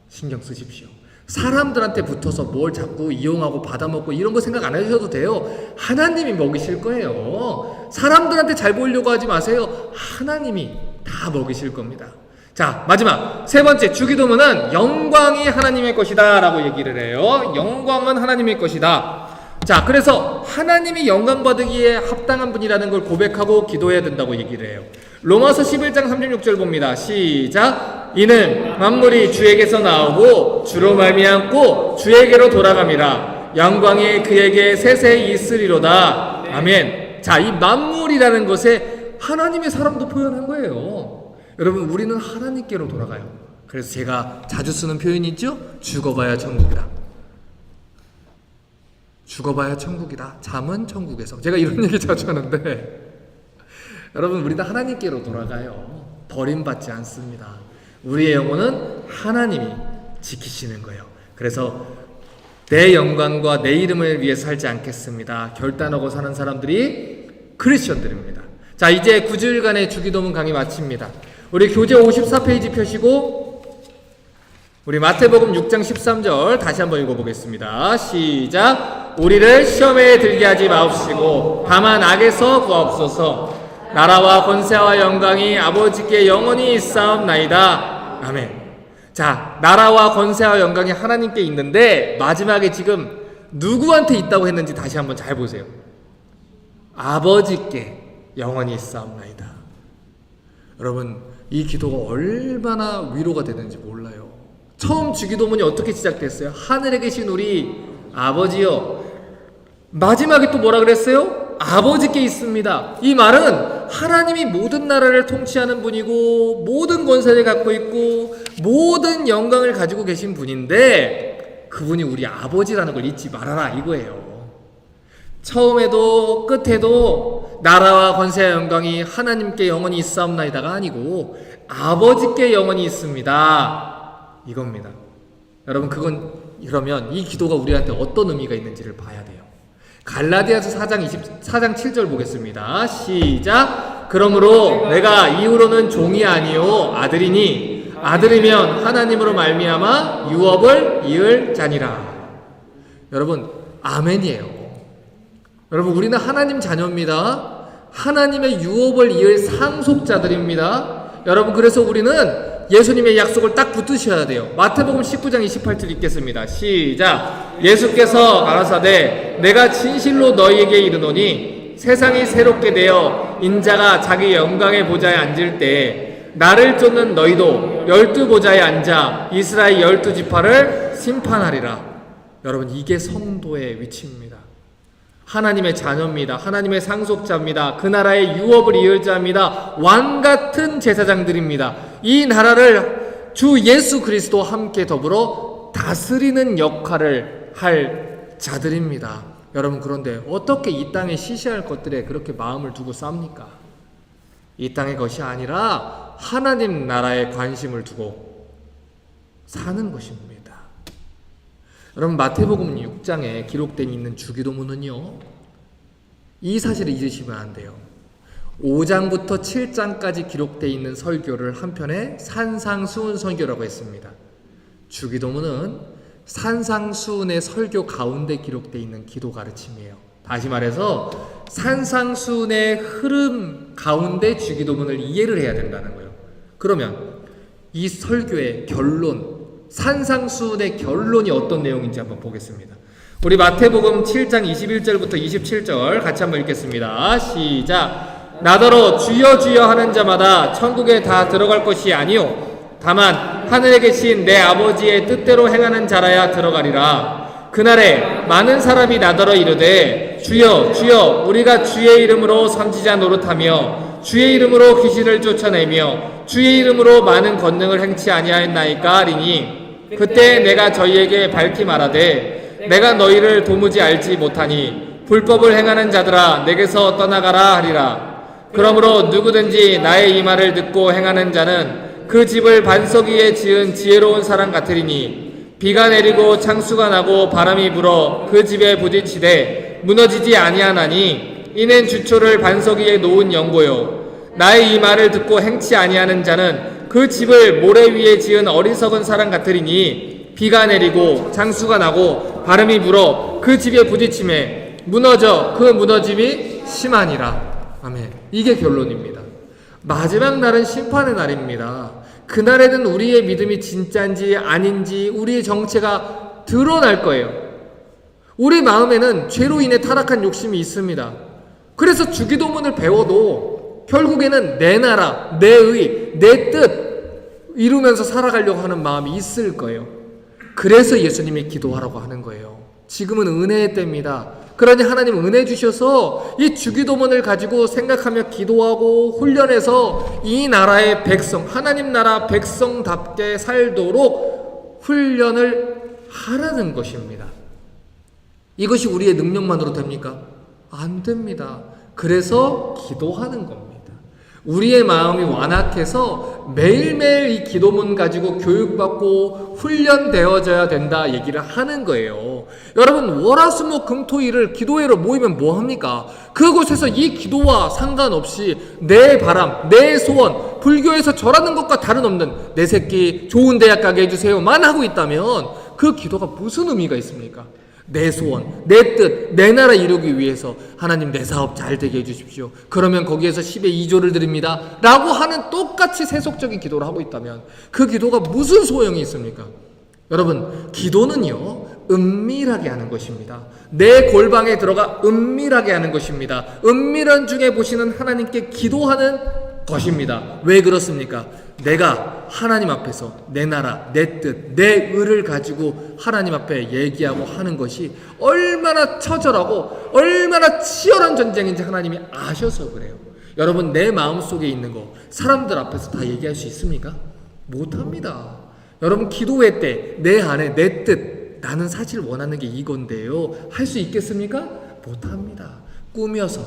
신경 쓰십시오. 사람들한테 붙어서 뭘 자꾸 이용하고 받아먹고 이런 거 생각 안 하셔도 돼요. 하나님이 먹이실 거예요. 사람들한테 잘 보이려고 하지 마세요. 하나님이 다 먹이실 겁니다. 자, 마지막 세 번째 주기도문은 영광이 하나님의 것이다 라고 얘기를 해요. 영광은 하나님의 것이다. 자, 그래서 하나님이 영광 받으기에 합당한 분이라는 걸 고백하고 기도해야 된다고 얘기를 해요. 로마서 11장 36절 봅니다. 시작. 이는 만물이 주에게서 나오고 주로 말미암고 주에게로 돌아감이라. 영광이 그에게 세세히 있으리로다. 아멘. 자, 이 만물이라는 것에 하나님의 사랑도 표현한 거예요. 여러분, 우리는 하나님께로 돌아가요. 그래서 제가 자주 쓰는 표현이 있죠? 죽어봐야 천국이다. 죽어봐야 천국이다. 잠은 천국에서. 제가 이런 얘기 자주 하는데 여러분, 우리는 하나님께로 돌아가요. 버림받지 않습니다. 우리의 영혼은 하나님이 지키시는 거예요. 그래서 내 영광과 내 이름을 위해 살지 않겠습니다. 결단하고 사는 사람들이 크리스천들입니다. 자, 이제 9주일간의 주기도문 강의 마칩니다. 우리 교재 54페이지 펴시고 우리 마태복음 6장 13절 다시 한번 읽어보겠습니다. 시작. 우리를 시험에 들게 하지 마옵시고 다만 악에서 구하옵소서. 나라와 권세와 영광이 아버지께 영원히 있사옵나이다. 아멘. 자, 나라와 권세와 영광이 하나님께 있는데 마지막에 지금 누구한테 있다고 했는지 다시 한번 잘 보세요. 아버지께 영원히 있사옵나이다. 여러분, 이 기도가 얼마나 위로가 되는지 몰라요. 처음 주기도문이 어떻게 시작됐어요? 하늘에 계신 우리 아버지요. 마지막에 또 뭐라 그랬어요? 아버지께 있습니다. 이 말은 하나님이 모든 나라를 통치하는 분이고 모든 권세를 갖고 있고 모든 영광을 가지고 계신 분인데 그분이 우리 아버지라는 걸 잊지 말아라 이거예요. 처음에도 끝에도 나라와 권세와 영광이 하나님께 영원히 있사옵나이다가 아니고 아버지께 영원히 있습니다. 이겁니다. 여러분, 그러면 이 기도가 우리한테 어떤 의미가 있는지를 봐야 돼요. 갈라디아서 4장 7절 보겠습니다. 시작. 그러므로 내가 이후로는 종이 아니요 아들이니 아들이면 하나님으로 말미암아 유업을 이을 자니라. 여러분, 아멘이에요. 여러분, 우리는 하나님 자녀입니다. 하나님의 유업을 이을 상속자들입니다. 여러분, 그래서 우리는 예수님의 약속을 딱 붙드셔야 돼요. 마태복음 19장 28절 읽겠습니다. 시작. 예수께서 가라사대 내가 진실로 너희에게 이르노니 세상이 새롭게 되어 인자가 자기 영광의 보좌에 앉을 때 나를 쫓는 너희도 12보좌에 앉아 이스라엘 12지파를 심판하리라. 여러분, 이게 성도의 위치입니다. 하나님의 자녀입니다. 하나님의 상속자입니다. 그 나라의 유업을 이을 자입니다. 왕같은 제사장들입니다. 이 나라를 주 예수 그리스도와 함께 더불어 다스리는 역할을 할 자들입니다. 여러분, 그런데 어떻게 이 땅에 시시할 것들에 그렇게 마음을 두고 쌉니까? 이 땅의 것이 아니라 하나님 나라에 관심을 두고 사는 것입니다. 여러분, 마태복음 6장에 기록되어 있는 주기도문은요, 이 사실을 잊으시면 안 돼요. 5장부터 7장까지 기록되어 있는 설교를 한편에 산상수훈 설교라고 했습니다. 주기도문은 산상수훈의 설교 가운데 기록되어 있는 기도 가르침이에요. 다시 말해서 산상수훈의 흐름 가운데 주기도문을 이해를 해야 된다는 거예요. 그러면 이 설교의 결론, 산상수훈의 결론이 어떤 내용인지 한번 보겠습니다. 우리 마태복음 7장 21절부터 27절 같이 한번 읽겠습니다. 시작. 나더러 주여 주여 하는 자마다 천국에 다 들어갈 것이 아니요 다만 하늘에 계신 내 아버지의 뜻대로 행하는 자라야 들어가리라. 그날에 많은 사람이 나더러 이르되 주여 주여 우리가 주의 이름으로 선지자 노릇하며 주의 이름으로 귀신을 쫓아내며 주의 이름으로 많은 권능을 행치 아니하였나이까 하리니 그때 내가 저희에게 밝히 말하되 내가 너희를 도무지 알지 못하니 불법을 행하는 자들아 내게서 떠나가라 하리라. 그러므로 누구든지 나의 이 말을 듣고 행하는 자는 그 집을 반석 위에 지은 지혜로운 사람 같으리니 비가 내리고 창수가 나고 바람이 불어 그 집에 부딪히되 무너지지 아니하나니 이는 주초를 반석 위에 놓은 연고요. 나의 이 말을 듣고 행치 아니하는 자는 그 집을 모래 위에 지은 어리석은 사람 같으리니 비가 내리고 창수가 나고 바람이 불어 그 집에 부딪힘에 무너져 그 무너짐이 심하니라. 아멘. 이게 결론입니다. 마지막 날은 심판의 날입니다. 그날에는 우리의 믿음이 진짜인지 아닌지 우리의 정체가 드러날 거예요. 우리 마음에는 죄로 인해 타락한 욕심이 있습니다. 그래서 주기도문을 배워도 결국에는 내 나라, 내 의, 내 뜻 이루면서 살아가려고 하는 마음이 있을 거예요. 그래서 예수님이 기도하라고 하는 거예요. 지금은 은혜의 때입니다. 그러니 하나님 은혜 주셔서 이 주기도문을 가지고 생각하며 기도하고 훈련해서 이 나라의 백성, 하나님 나라 백성답게 살도록 훈련을 하라는 것입니다. 이것이 우리의 능력만으로 됩니까? 안 됩니다. 그래서 기도하는 겁니다. 우리의 마음이 완악해서 매일매일 이 기도문 가지고 교육받고 훈련되어져야 된다 얘기를 하는 거예요. 여러분 월화수목금토일을 기도회로 모이면 뭐합니까? 그곳에서 이 기도와 상관없이 내 바람, 내 소원, 불교에서 절하는 것과 다름없는 내 새끼 좋은 대학 가게 해주세요만 하고 있다면 그 기도가 무슨 의미가 있습니까? 내 소원, 내 뜻, 내 나라 이루기 위해서 하나님 내 사업 잘 되게 해주십시오. 그러면 거기에서 10의 2조를 드립니다. 라고 하는 똑같이 세속적인 기도를 하고 있다면 그 기도가 무슨 소용이 있습니까? 여러분, 기도는요, 은밀하게 하는 것입니다. 내 골방에 들어가 은밀하게 하는 것입니다. 은밀한 중에 보시는 하나님께 기도하는 것입니다. 왜 그렇습니까? 내가 하나님 앞에서 내 나라, 내 뜻, 내 의를 가지고 하나님 앞에 얘기하고 하는 것이 얼마나 처절하고 얼마나 치열한 전쟁인지 하나님이 아셔서 그래요. 여러분 내 마음속에 있는 거 사람들 앞에서 다 얘기할 수 있습니까? 못합니다. 여러분 기도회 때 내 안에 내 뜻, 나는 사실 원하는 게 이건데요 할 수 있겠습니까? 못합니다. 꾸며서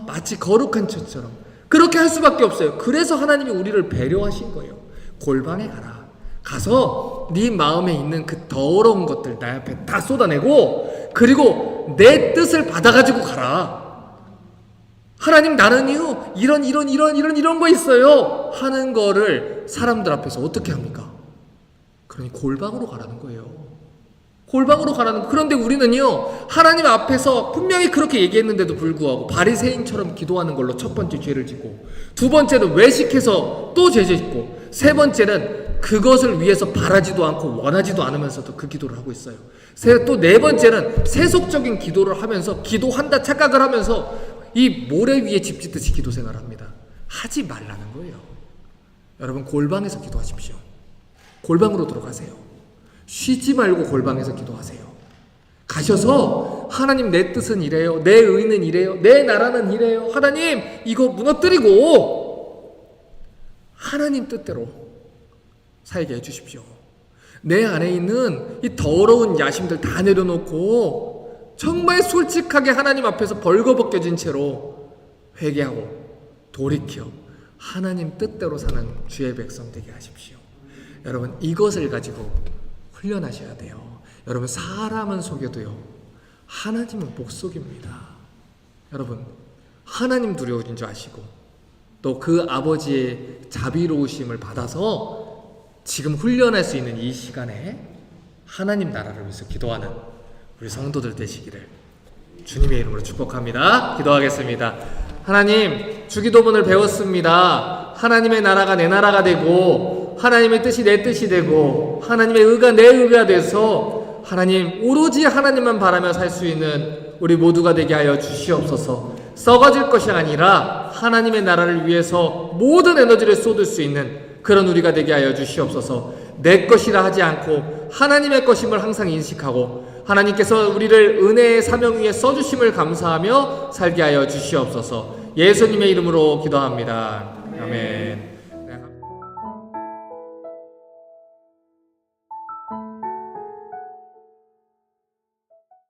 마치 거룩한 것처럼 그렇게 할 수밖에 없어요. 그래서 하나님이 우리를 배려하신 거예요. 골방에 가라. 가서 네 마음에 있는 그 더러운 것들 나 앞에 다 쏟아내고 그리고 내 뜻을 받아가지고 가라. 하나님 나는요 이런 거 있어요 하는 거를 사람들 앞에서 어떻게 합니까? 그러니 골방으로 가라는 거예요. 골방으로 가라는. 그런데 우리는요 하나님 앞에서 분명히 그렇게 얘기했는데도 불구하고 바리새인처럼 기도하는 걸로 첫 번째 죄를 짓고, 두 번째는 외식해서 또 죄 짓고, 세 번째는 그것을 위해서 바라지도 않고 원하지도 않으면서도 그 기도를 하고 있어요. 또 네 번째는 세속적인 기도를 하면서 기도한다 착각을 하면서 이 모래 위에 집 짓듯이 기도 생활을 합니다. 하지 말라는 거예요. 여러분 골방에서 기도하십시오. 골방으로 들어가세요. 쉬지 말고 골방에서 기도하세요. 가셔서 하나님 내 뜻은 이래요. 내 의는 이래요. 내 나라는 이래요. 하나님 이거 무너뜨리고 하나님 뜻대로 살게 해주십시오. 내 안에 있는 이 더러운 야심들 다 내려놓고 정말 솔직하게 하나님 앞에서 벌거벗겨진 채로 회개하고 돌이켜 하나님 뜻대로 사는 주의 백성 되게 하십시오. 여러분 이것을 가지고 훈련하셔야 돼요. 여러분 사람은 속여도요 하나님은 못 속입니다. 여러분 하나님 두려우신 줄 아시고 또 그 아버지의 자비로우심을 받아서 지금 훈련할 수 있는 이 시간에 하나님 나라를 위해서 기도하는 우리 성도들 되시기를 주님의 이름으로 축복합니다. 기도하겠습니다. 하나님 주기도문을 배웠습니다. 하나님의 나라가 내 나라가 되고 하나님의 뜻이 내 뜻이 되고 하나님의 의가 내 의가 돼서 하나님 오로지 하나님만 바라며 살 수 있는 우리 모두가 되게 하여 주시옵소서. 썩어질 것이 아니라 하나님의 나라를 위해서 모든 에너지를 쏟을 수 있는 그런 우리가 되게 하여 주시옵소서. 내 것이라 하지 않고 하나님의 것임을 항상 인식하고 하나님께서 우리를 은혜의 사명 위에 써주심을 감사하며 살게 하여 주시옵소서. 예수님의 이름으로 기도합니다. 아멘.